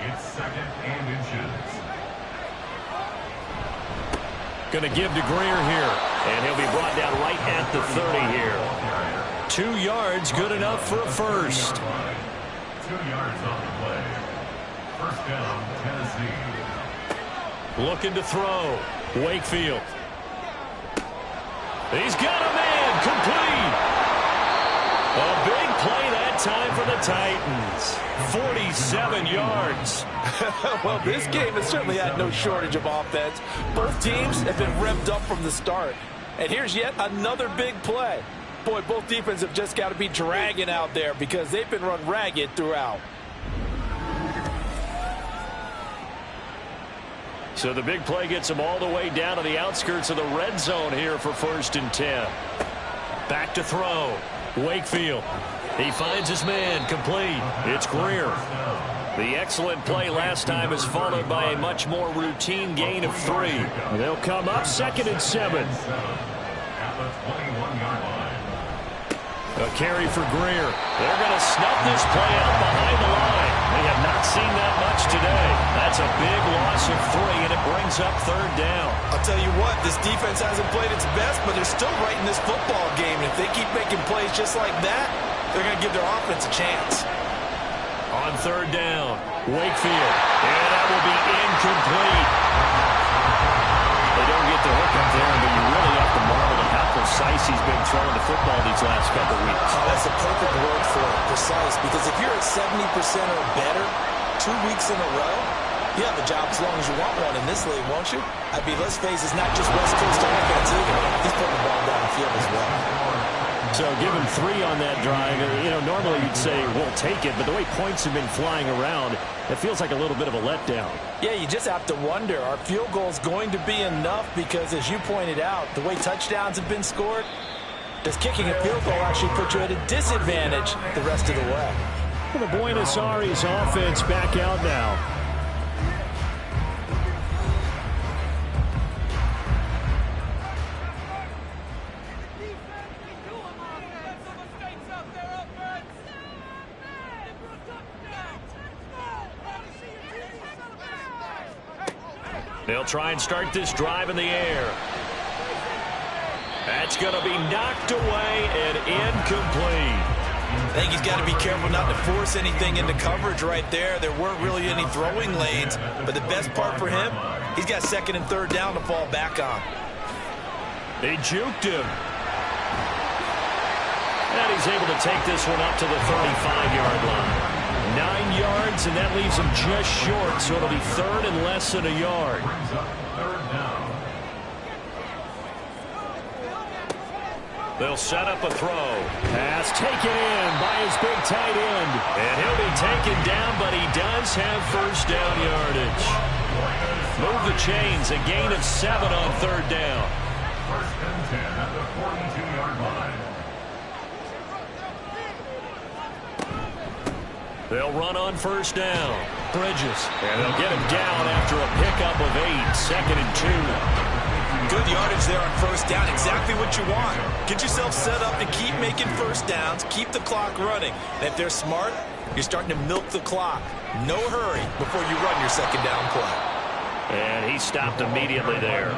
Speaker 3: Going to give to Greer here. And he'll be brought down right at the 30 here. 2 yards, good enough for a first.
Speaker 6: 2 yards on the play. First down, Tennessee.
Speaker 3: Looking to throw. Wakefield. He's got a man, complete. A big play that time for the Titans. 47 yards.
Speaker 4: Well, this game has certainly had no shortage of offense. Both teams have been revved up from the start. And here's yet another big play. Boy, both defenses have just got to be dragging out there because they've been run ragged throughout.
Speaker 3: So the big play gets them all the way down to the outskirts of the red zone here for 1st and 10. Back to throw. Wakefield. He finds his man, complete. It's Greer. The excellent play last time is followed by a much more routine gain of 3.
Speaker 2: They'll come up 2nd and 7.
Speaker 6: At the 21-yard line.
Speaker 3: A carry for Greer. They're going to snuff this play out behind the line. They have not seen that much today. That's a big loss of 3, and it brings up 3rd down.
Speaker 4: I'll tell you what, this defense hasn't played its best, but they're still right in this football game. And if they keep making plays just like that, they're going to give their offense a chance.
Speaker 3: On 3rd down, Wakefield. And that will be incomplete. They don't get the hook up there, but you really have to marvel at how precise he's been throwing the football these last couple weeks.
Speaker 4: Oh, that's the perfect word for it, precise. Because if you're at 70% or better 2 weeks in a row, you have a job as long as you want one in this league, won't you? I mean, let's face it, it's not just West Coast offense either. He's putting the ball down the field as well.
Speaker 2: So give him 3 on that drive. You know, normally you'd say we'll take it, but the way points have been flying around, it feels like a little bit of a letdown.
Speaker 4: Yeah, you just have to wonder, are field goals going to be enough? Because as you pointed out, the way touchdowns have been scored, does kicking a field goal actually put you at a disadvantage the rest of the way?
Speaker 2: Well, the Buenos Aires offense back out now.
Speaker 3: They'll try and start this drive in the air. That's going to be knocked away and incomplete.
Speaker 4: I think he's got to be careful not to force anything into coverage right there. There weren't really any throwing lanes, but the best part for him, he's got 2nd and 3rd down to fall back on.
Speaker 3: They juked him. And he's able to take this one up to the 35-yard line. 9 yards, and that leaves him just short, so it'll be 3rd and less than a yard. They'll set up a throw.
Speaker 2: Pass taken in by his big tight end.
Speaker 3: And he'll be taken down, but he does have 1st down yardage. Move the chains, a gain of 7 on 3rd down.
Speaker 6: 1st and 10 at the 42-yard line.
Speaker 3: They'll run on 1st down. Bridges. And they'll get him down after a pickup of 8. 2nd and 2.
Speaker 4: Good yardage there on 1st down. Exactly what you want. Get yourself set up to keep making 1st downs. Keep the clock running. And if they're smart, you're starting to milk the clock. No hurry before you run your 2nd down play.
Speaker 3: And he stopped immediately there.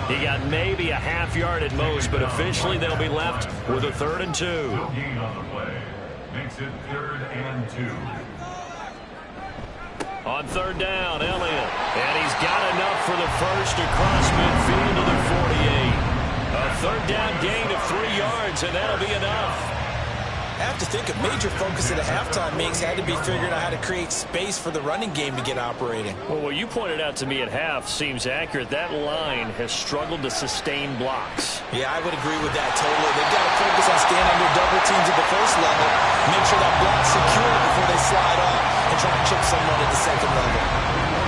Speaker 3: He got maybe a half yard at most, but officially they'll be left with a 3rd and 2.
Speaker 6: No gain on the play. Makes it 3rd and 2.
Speaker 3: On 3rd down, Elliott. And he's got enough for the 1st across midfield to the 48. A 3rd down gain of 3 yards, and that'll be enough.
Speaker 4: I have to think a major focus at the halftime meetings had to be figuring out how to create space for the running game to get operating.
Speaker 3: Well, what you pointed out to me at half seems accurate. That line has struggled to sustain blocks.
Speaker 4: Yeah, I would agree with that totally. They've got to focus on staying under double teams at the 1st level, make sure that block's secure before they slide off, and try to chip someone at the 2nd level.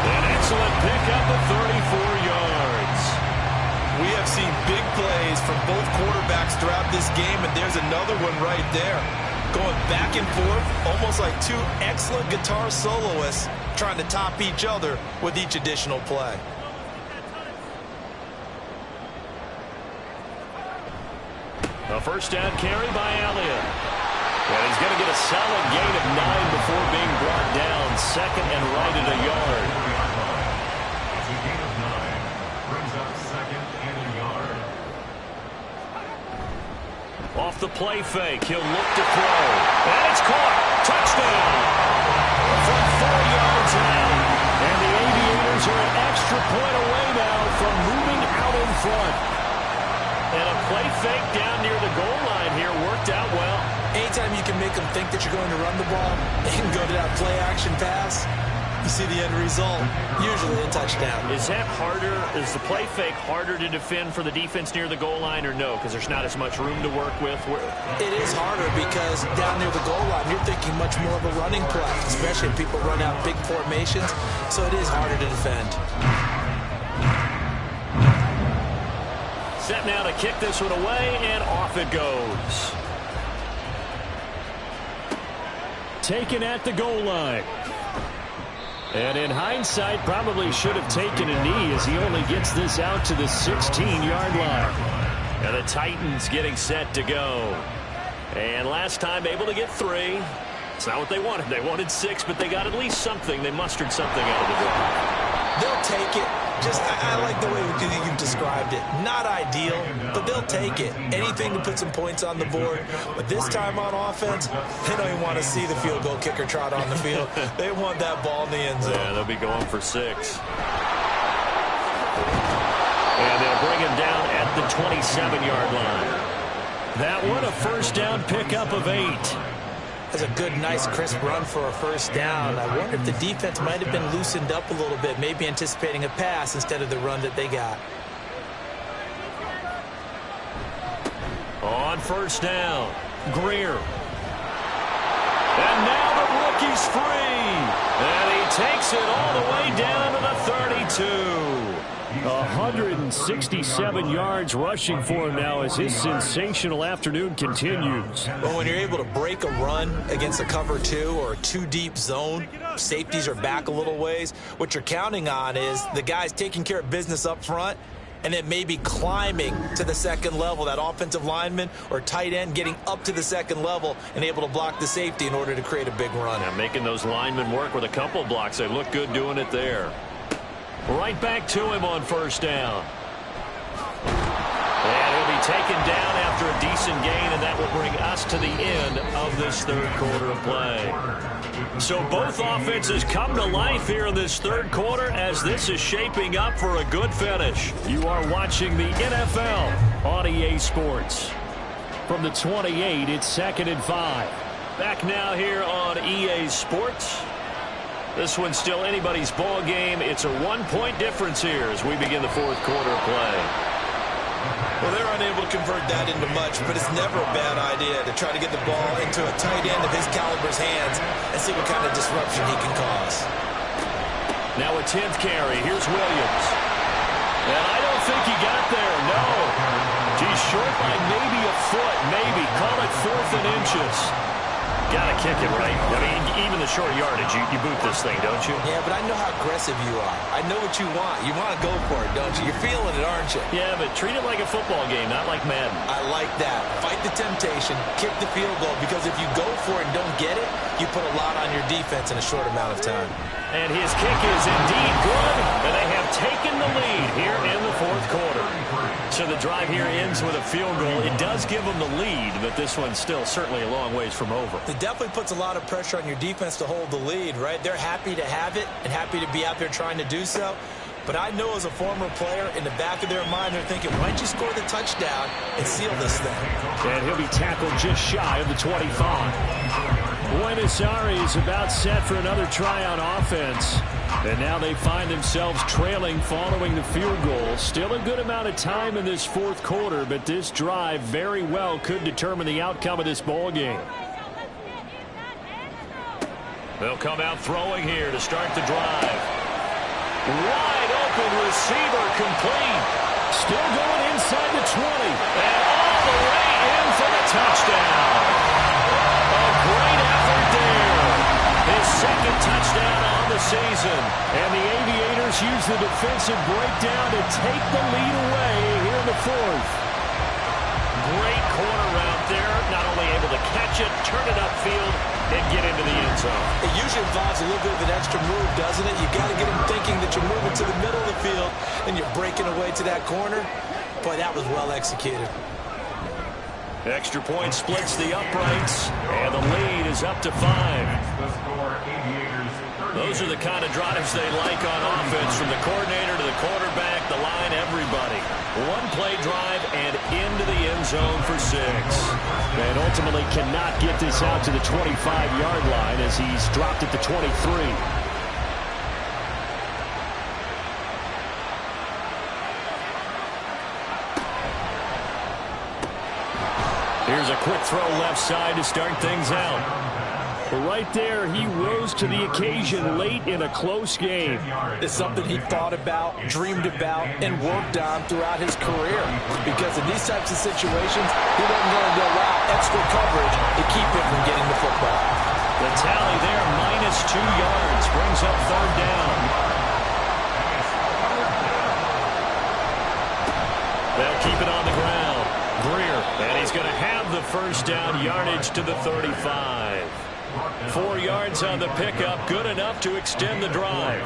Speaker 3: An excellent pickup of 34 yards.
Speaker 4: We have seen big plays from both quarterbacks throughout this game, and there's another one right there. Going back and forth, almost like 2 excellent guitar soloists trying to top each other with each additional play.
Speaker 3: A 1st down carry by Elliott. And he's going to get a solid gain of 9 before being brought down. 2nd and right at a yard.
Speaker 6: It's a gain of 9. Brings up 2nd and a yard.
Speaker 3: Off the play fake, he'll look to throw. And it's caught. Touchdown. From 4 yards out.
Speaker 2: And the Aviators are an extra point away now from moving out in front.
Speaker 3: And a play fake down near the goal line here worked out well.
Speaker 4: Anytime you can make them think that you're going to run the ball, they can go to that play action pass. You see the end result, usually a touchdown.
Speaker 3: Is that harder? Is the play fake harder to defend for the defense near the goal line or no? Because there's not as much room to work with?
Speaker 4: It is harder because down near the goal line, you're thinking much more of a running play, especially if people run out big formations. So it is harder to defend.
Speaker 3: Set now to kick this one away, and off it goes.
Speaker 2: Taken at the goal line. And in hindsight, probably should have taken a knee as he only gets this out to the 16-yard line.
Speaker 3: And the Titans getting set to go. And last time able to get 3. It's not what they wanted. They wanted 6, but they got at least something. They mustered something out of the drive.
Speaker 4: They'll take it. Just, I like the way you described it. Not ideal, but they'll take it. Anything to put some points on the board. But this time on offense, they don't even want to see the field goal kicker trot on the field. They want that ball in the end zone.
Speaker 3: Yeah, they'll be going for 6. And they'll bring him down at the 27-yard line.
Speaker 2: That one a 1st down pickup of 8.
Speaker 4: That's a good, nice, crisp run for a 1st down. I wonder if the defense might have been loosened up a little bit, maybe anticipating a pass instead of the run that they got.
Speaker 3: On first down, Greer. And now the rookie's free. And he takes it all the way down to the 32.
Speaker 2: 167 yards rushing for him now as his sensational afternoon continues.
Speaker 4: Well, when you're able to break a run against a cover 2 or a 2-deep zone, safeties are back a little ways. What you're counting on is the guys taking care of business up front and then maybe climbing to the second level, that offensive lineman or tight end getting up to the second level and able to block the safety in order to create a big run.
Speaker 3: Yeah, making those linemen work with a couple blocks. They look good doing it there. Right back to him on first down. And he'll be taken down after a decent gain, and that will bring us to the end of this third quarter of play. So both offenses come to life here in this third quarter as this is shaping up for a good finish.
Speaker 2: You are watching the NFL on EA Sports. From the 28, it's 2nd and 5.
Speaker 3: Back now here on EA Sports. This one's still anybody's ball game. It's a 1-point difference here as we begin the fourth quarter of play.
Speaker 4: Well, they're unable to convert that into much, but it's never a bad idea to try to get the ball into a tight end of his caliber's hands and see what kind of disruption he can cause.
Speaker 3: Now a 10th carry. Here's Williams. And I don't think he got there, no. He's short by maybe a foot, maybe. Call it 4th and inches. Got to kick it, right? I mean, even the short yardage, you boot this thing, don't you?
Speaker 4: Yeah, but I know how aggressive you are. I know what you want. You want to go for it, don't you? You're feeling it, aren't you?
Speaker 3: Yeah, but treat it like a football game, not like Madden.
Speaker 4: I like that. Fight the temptation, kick the field goal, because if you go for it and don't get it, you put a lot on your defense in a short amount of time.
Speaker 3: And his kick is indeed good, and they have taken the lead here in the fourth quarter. So the drive here ends with a field goal. It does give them the lead, but this one's still certainly a long ways from over.
Speaker 4: It definitely puts a lot of pressure on your defense to hold the lead, right? They're happy to have it and happy to be out there trying to do so. But I know as a former player, in the back of their mind, they're thinking, why don't you score the touchdown and seal this thing?
Speaker 2: And he'll be tackled just shy of the 25. Buenos Aires about set for another try on offense. And now they find themselves trailing following the field goal. Still a good amount of time in this fourth quarter, but this drive very well could determine the outcome of this ball game.
Speaker 3: They'll come out throwing here to start the drive. Wide open receiver complete.
Speaker 2: Still going inside the 20.
Speaker 3: And all the way in for the touchdown. A great effort there. His second touchdown on the season.
Speaker 2: And the Aviators use the defensive breakdown to take the lead away here in the fourth.
Speaker 3: Great corner route there. Not only able to catch it, turn it upfield, and get into the end zone.
Speaker 4: It usually involves a little bit of an extra move, doesn't it? You got to get him thinking that you're moving to the middle of the field and you're breaking away to that corner. Boy, that was well executed.
Speaker 3: Extra point splits the uprights, and the lead is up to 5. Those are the kind of drives they like on offense, from the coordinator to the quarterback, the line, everybody. One-play drive and into the end zone for 6.
Speaker 2: And ultimately cannot get this out to the 25-yard line as he's dropped at the 23.
Speaker 3: Here's a quick throw left side to start things out.
Speaker 2: Right there, he rose to the occasion late in a close game.
Speaker 4: It's something he thought about, dreamed about, and worked on throughout his career. Because in these types of situations, he wasn't going to allow extra coverage to keep him from getting the football.
Speaker 3: The tally there, -2 yards, brings up third down. They'll keep it on the ground. Greer, and he's going to have the first down, yardage to the 35. 4 yards on the pickup, good enough to extend the drive.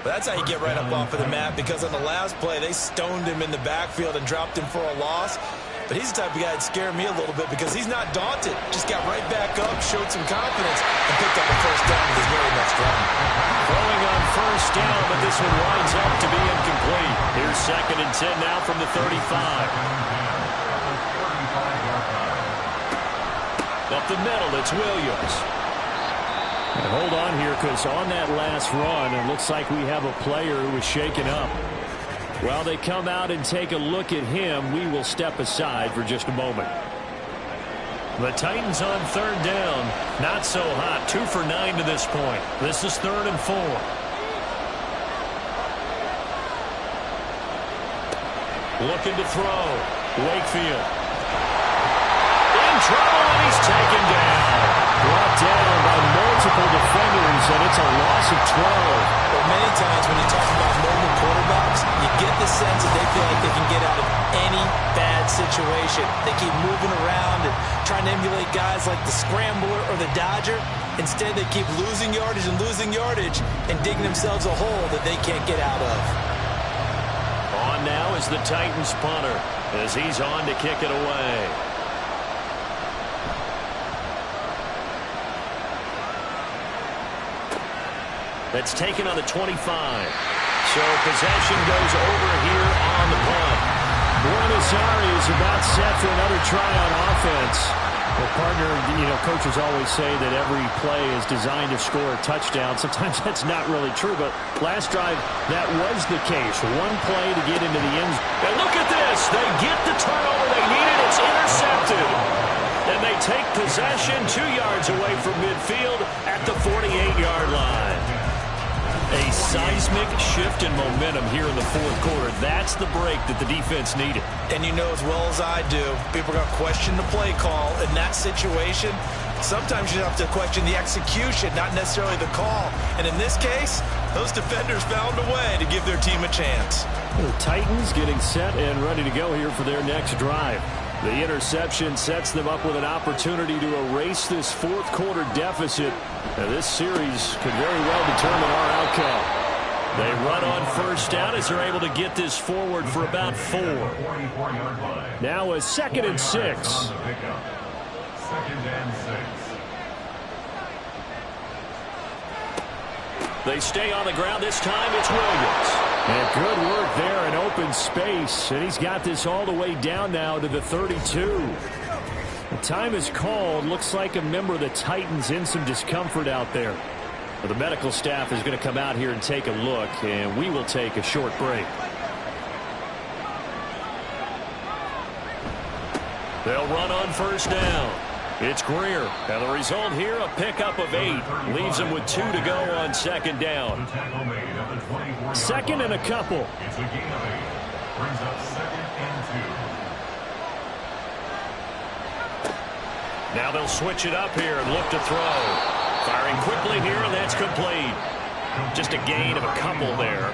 Speaker 4: But that's how you get right up off of the mat, because on the last play, they stoned him in the backfield and dropped him for a loss. But he's the type of guy that scared me a little bit because he's not daunted. Just got right back up, showed some confidence, and picked up a first down with his very next run.
Speaker 3: Throwing on first down, but this one winds up to be incomplete. Here's 2nd and 10 now from the 35. Up the middle, it's Williams.
Speaker 2: And hold on here, because on that last run, it looks like we have a player who was shaken up. While they come out and take a look at him, we will step aside for just a moment.
Speaker 3: The Titans on third down. Not so hot. 2 for 9 to this point. This is 3rd and 4. Looking to throw. Wakefield. In trouble, and he's taken down.
Speaker 2: Brought down by multiple defenders, and it's a loss of 12.
Speaker 4: Well, many times when you talk about mobile quarterbacks, you get the sense that they feel like they can get out of any bad situation. They keep moving around and trying to emulate guys like the Scrambler or the Dodger. Instead, they keep losing yardage and digging themselves a hole that they can't get out of.
Speaker 3: On now is the Titans punter as he's on to kick it away. That's taken on the 25. So possession goes over here on the punt.
Speaker 2: Buenos Aires is about set for another try on offense. Well, partner, coaches always say that every play is designed to score a touchdown. Sometimes that's not really true, but last drive, that was the case. One play to get into the end zone.
Speaker 3: And look at this. They get the turnover they needed. It's intercepted. And they take possession 2 yards away from midfield at the 48-yard line. A seismic shift in momentum here in the fourth quarter. That's the break that the defense needed.
Speaker 4: And you know as well as I do, people are going to question the play call in that situation. Sometimes you have to question the execution, not necessarily the call. And in this case, those defenders found a way to give their team a chance.
Speaker 2: The Titans getting set and ready to go here for their next drive. The interception sets them up with an opportunity to erase this fourth quarter deficit. Now, this series could very well determine our outcome.
Speaker 3: They run on first down as they're able to get this forward for about 4.
Speaker 2: Now a 2nd and 6.
Speaker 6: 2nd and 6.
Speaker 3: They stay on the ground. This time it's Williams.
Speaker 2: And good work there in open space. And he's got this all the way down now to the 32. The time is called. Looks like a member of the Titans in some discomfort out there. Well, the medical staff is going to come out here and take a look, and we will take a short break.
Speaker 3: They'll run on first down. It's Greer. And the result here, a pickup of 8. Leaves him with 2 to go on 2nd down.
Speaker 2: 2nd and a couple.
Speaker 6: It's a gain of 8. Brings up 2nd and 2.
Speaker 3: Now they'll switch it up here and look to throw. Firing quickly here, and that's complete. Just a gain of a couple there.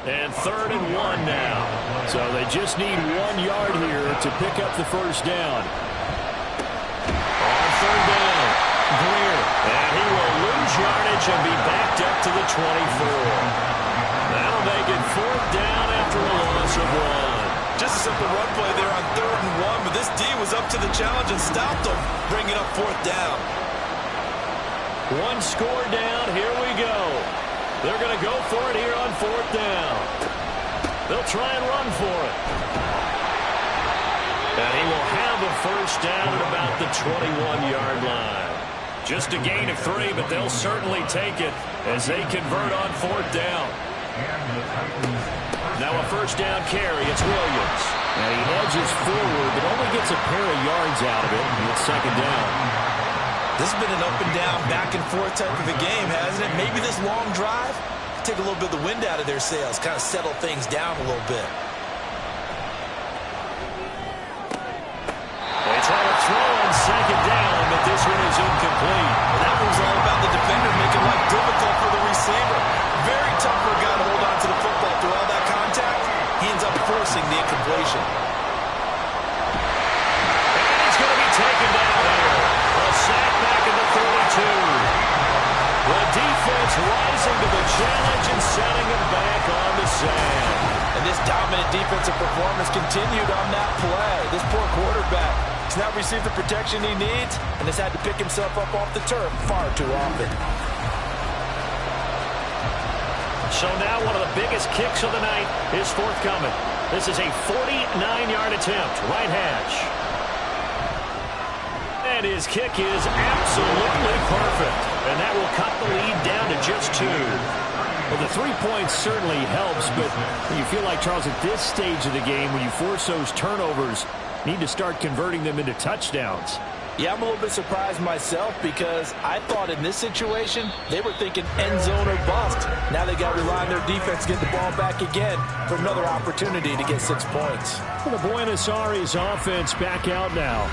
Speaker 3: And 3rd and 1 now.
Speaker 2: So they just need 1 yard here to pick up the first down.
Speaker 3: On 3rd down, Greer. And he will lose yardage and be backed up to the 24. That'll make it 4th down after a loss of 1.
Speaker 4: Just a simple run play there on 3rd and 1, but this D was up to the challenge and stopped them, bringing up 4th down.
Speaker 3: 1 score down. Here we go. They're going to go for it here on 4th down. They'll try and run for it. And he will have a first down at about the 21-yard line. Just a gain of 3, but they'll certainly take it as they convert on 4th down. Now a first down carry. It's Williams.
Speaker 2: And he edges forward, but only gets a pair of yards out of it. And it's 2nd down.
Speaker 4: This has been an up and down, back and forth type of a game, hasn't it? Maybe this long drive, take a little bit of the wind out of their sails, kind of settle things down a little bit.
Speaker 3: They try to throw on 2nd down, but this one is incomplete.
Speaker 4: And that was all about the defender making life difficult for the receiver. Very tough for a guy to hold on to the football through all that contact. He ends up forcing the incompletion.
Speaker 3: And he's going to be taken down here. A sack back at the 32. The defense rising to the challenge and setting him back on the sand.
Speaker 4: And this dominant defensive performance continued on that play. This poor quarterback has not received the protection he needs and has had to pick himself up off the turf far too often.
Speaker 3: So now one of the biggest kicks of the night is forthcoming. This is a 49-yard attempt, right hash. And his kick is absolutely perfect. And that will cut the lead down to just 2.
Speaker 2: Well, the 3 points certainly helps, but you feel like, Charles, at this stage of the game, when you force those turnovers, need to start converting them into touchdowns.
Speaker 4: Yeah, I'm a little bit surprised myself because I thought in this situation they were thinking end zone or bust. Now they got to rely on their defense to get the ball back again for another opportunity to get 6 points.
Speaker 2: Well, the Buenos Aires offense back out now.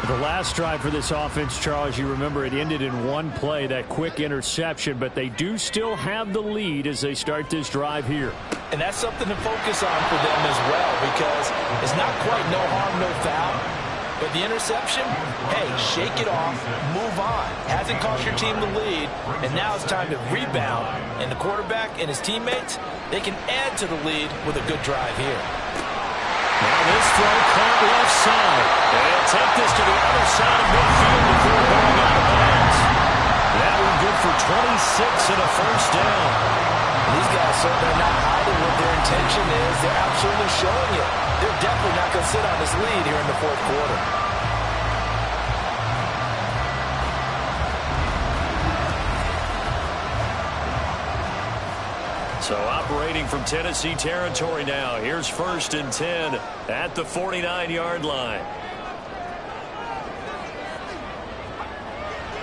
Speaker 2: The last drive for this offense, Charles, you remember it ended in one play, that quick interception, but they do still have the lead as they start this drive here.
Speaker 4: And that's something to focus on for them as well because it's not quite no harm, no foul. But the interception, hey, shake it off, move on. Hasn't cost your team the lead, and now it's time to rebound. And the quarterback and his teammates, they can add to the lead with a good drive here.
Speaker 2: Now this throw caught left side. They'll take this to the other side of midfield before going out of bounds. That one good for 26 and a first down.
Speaker 4: These guys certainly are not hiding what their intention is. They're absolutely showing it. They're definitely not going to sit on this lead here in the fourth quarter.
Speaker 3: So operating from Tennessee territory now. Here's 1st and 10 at the 49-yard line.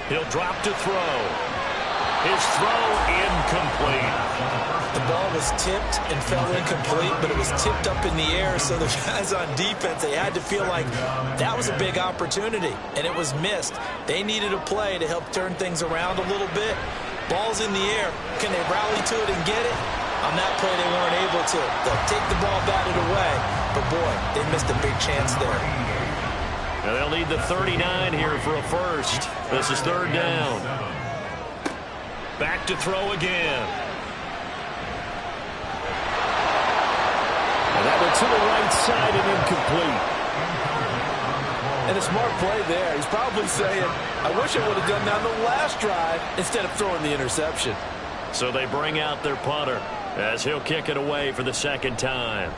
Speaker 3: He'll drop to throw. His throw incomplete.
Speaker 4: The ball was tipped and fell incomplete, but it was tipped up in the air, so the guys on defense, they had to feel like that was a big opportunity, and it was missed. They needed a play to help turn things around a little bit. Ball's in the air. Can they rally to it and get it? On that play, they weren't able to. They'll take the ball batted away, but boy, they missed a big chance there.
Speaker 3: And they'll need the 39 here for a first. This is 3rd down. Back to throw again.
Speaker 2: And that went to the right side and incomplete.
Speaker 4: And a smart play there. He's probably saying, I wish I would have done that on the last drive instead of throwing the interception.
Speaker 3: So they bring out their punter as he'll kick it away for the 2nd time.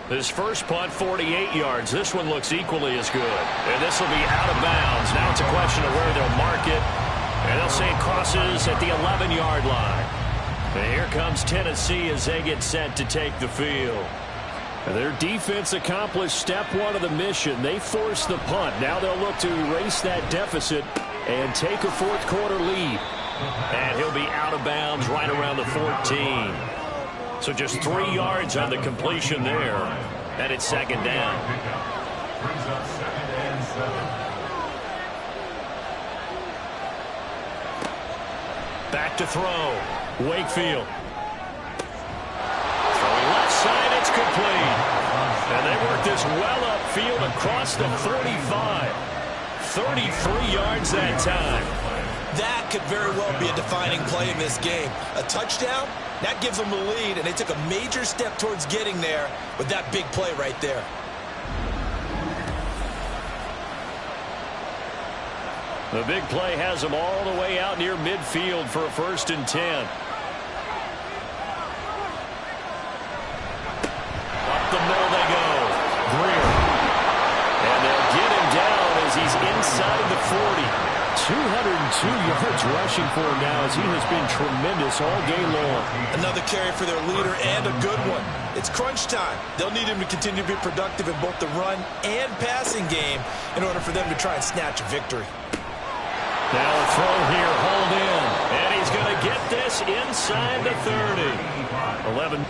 Speaker 3: His first punt, 48 yards. This one looks equally as good. And this will be out of bounds. Now it's a question of where they'll mark it. And they'll say it crosses at the 11-yard line. And here comes Tennessee as they get set to take the field.
Speaker 2: Their defense accomplished step 1 of the mission. They forced the punt. Now they'll look to erase that deficit and take a fourth quarter lead.
Speaker 3: And he'll be out of bounds right around the 14. So just 3 yards on the completion there. And it's 2nd down.
Speaker 6: Brings up 2nd and 7.
Speaker 3: Back to throw. Wakefield. Throwing left side, it's complete. And they work this well upfield across the 45. 33 yards that time.
Speaker 4: That could very well be a defining play in this game. A touchdown, that gives them the lead, and they took a major step towards getting there with that big play right there.
Speaker 3: The big play has them all the way out near midfield for a 1st and 10. Up the middle they go. Greer. And they'll get him down as he's inside the 40.
Speaker 2: 202 yards rushing for him now as he has been tremendous all game long.
Speaker 4: Another carry for their leader and a good one. It's crunch time. They'll need him to continue to be productive in both the run and passing game in order for them to try and snatch a victory.
Speaker 3: Now a throw here, hold in. And he's going to get this inside the 30. 11.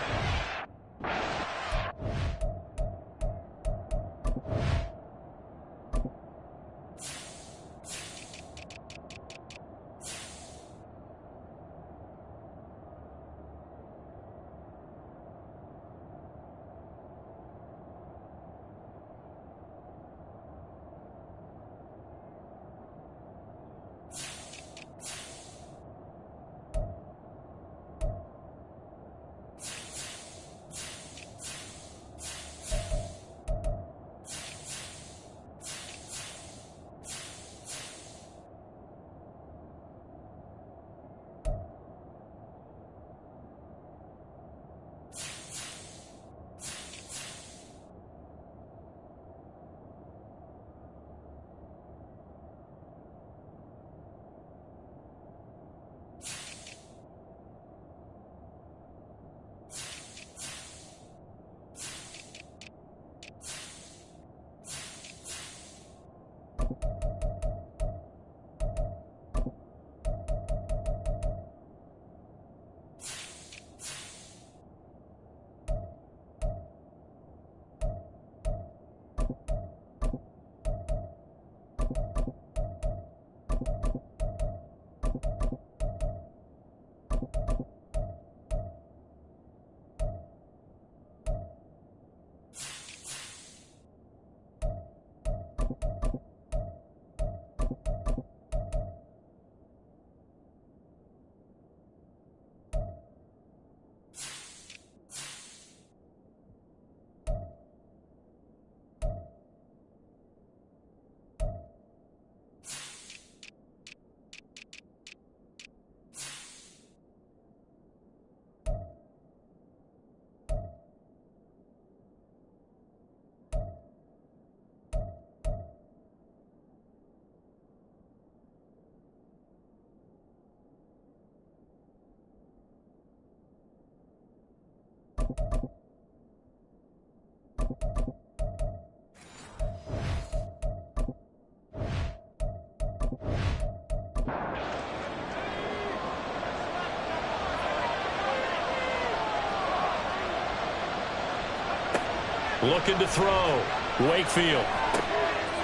Speaker 3: Looking to throw. Wakefield.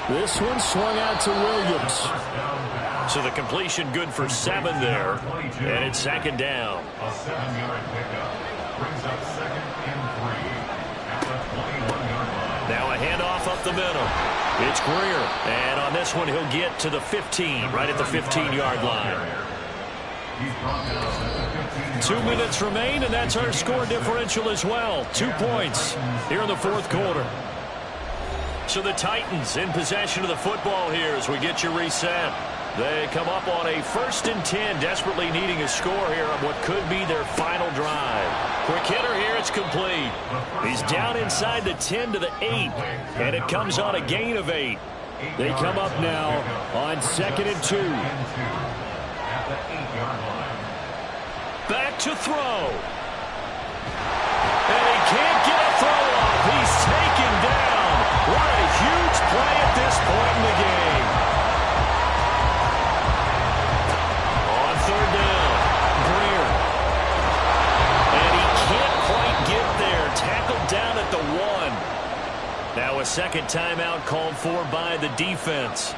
Speaker 2: This one swung out to Williams.
Speaker 3: So the completion good for 7 there. And it's second down.
Speaker 6: A 7-yard pickup brings up 2nd and 3 at the 21-yard line.
Speaker 3: Now a handoff up the middle. It's Greer. And on this one, he'll get to the 15, right at the 15-yard line. 2 minutes remain, and that's our score differential as well. 2 points here in the fourth quarter. So the Titans in possession of the football here as we get you reset. They come up on a 1st and 10, desperately needing a score here on what could be their final drive. Quick hitter here, it's complete. He's down inside the 10 to the 8, and it comes on a gain of 8.
Speaker 2: They come up now on 2nd and 2.
Speaker 6: At the 8-yard line.
Speaker 3: Back to throw. And he can't get a throw off. He's taken down. What a huge play at this point in the game. On 3rd down, Greer. And he can't quite get there. Tackled down at the 1. Now a second timeout called for by the defense.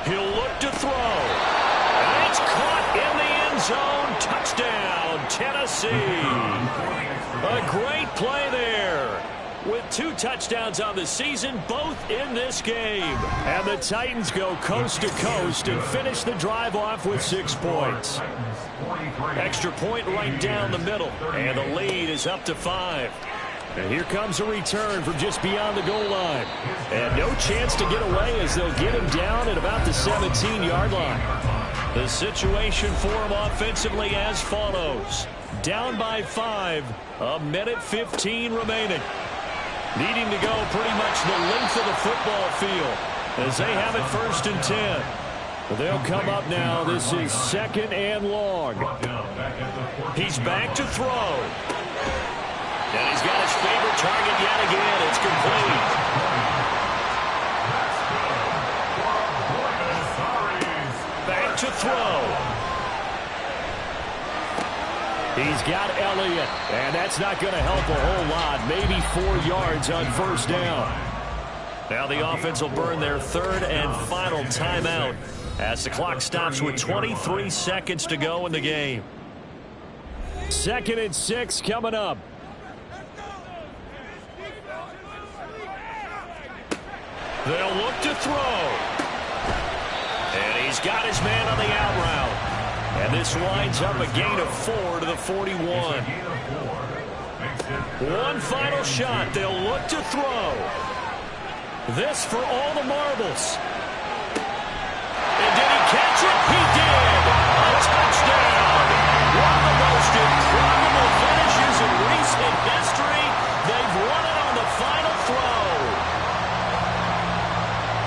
Speaker 3: He'll look to throw. And it's caught in the end zone. Touchdown, Tennessee. A great play there. With 2 touchdowns on the season, both in this game.
Speaker 2: And the Titans go coast to coast and finish the drive off with 6 points.
Speaker 3: Extra point right down the middle. And the lead is up to 5.
Speaker 2: And here comes a return from just beyond the goal line. And no chance to get away as they'll get him down at about the 17-yard line.
Speaker 3: The situation for him offensively as follows. Down by 5, a minute 15 remaining. Needing to go pretty much the length of the football field as they have it 1st and 10.
Speaker 2: They'll come up now. This is 2nd and long.
Speaker 3: He's back to throw. And he's got his favorite target yet again. It's complete. Back to throw.
Speaker 2: He's got Elliott, and that's not going to help a whole lot. Maybe 4 yards on 1st down.
Speaker 3: Now the offense will burn their 3rd and final timeout as the clock stops with 23 seconds to go in the game.
Speaker 2: 2nd and 6 coming up.
Speaker 3: They'll look to throw. And he's got his man on the out route. And this winds up a gain of 4 to the 41. One final shot. They'll look to throw. This for all the marbles. And did he catch it? He did. A touchdown. One of the most improbable finishes in recent history. They've won it on the final throw.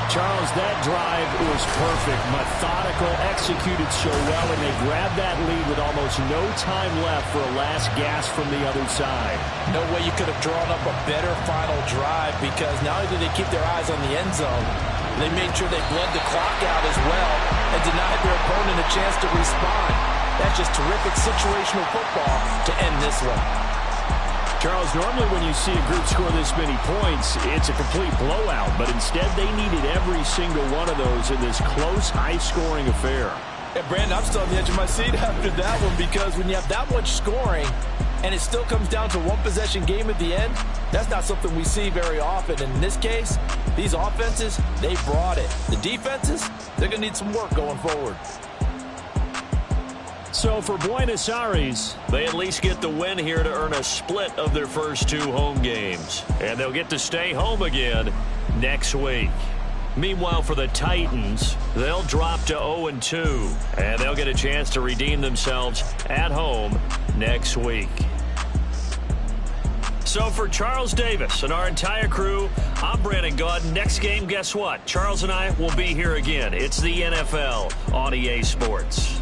Speaker 2: Charles, that drive was perfect, methodical, executed so well, and they grabbed that lead with almost no time left for a last gasp from the other side.
Speaker 4: No way you could have drawn up a better final drive because not only did they keep their eyes on the end zone, they made sure they bled the clock out as well and denied their opponent a chance to respond. That's just terrific situational football to end this one.
Speaker 2: Charles, normally when you see a group score this many points, it's a complete blowout. But instead, they needed every single one of those in this close, high-scoring affair.
Speaker 4: Yeah, Brandon, I'm still on the edge of my seat after that one because when you have that much scoring and it still comes down to 1-possession game at the end, that's not something we see very often. And in this case, these offenses, they brought it. The defenses, they're going to need some work going forward.
Speaker 2: So for Buenos Aires,
Speaker 3: they at least get the win here to earn a split of their first 2 home games. And they'll get to stay home again next week. Meanwhile, for the Titans, they'll drop to 0-2. And they'll get a chance to redeem themselves at home next week. So for Charles Davis and our entire crew, I'm Brandon Gaud. Next game, guess what? Charles and I will be here again. It's the NFL on EA Sports.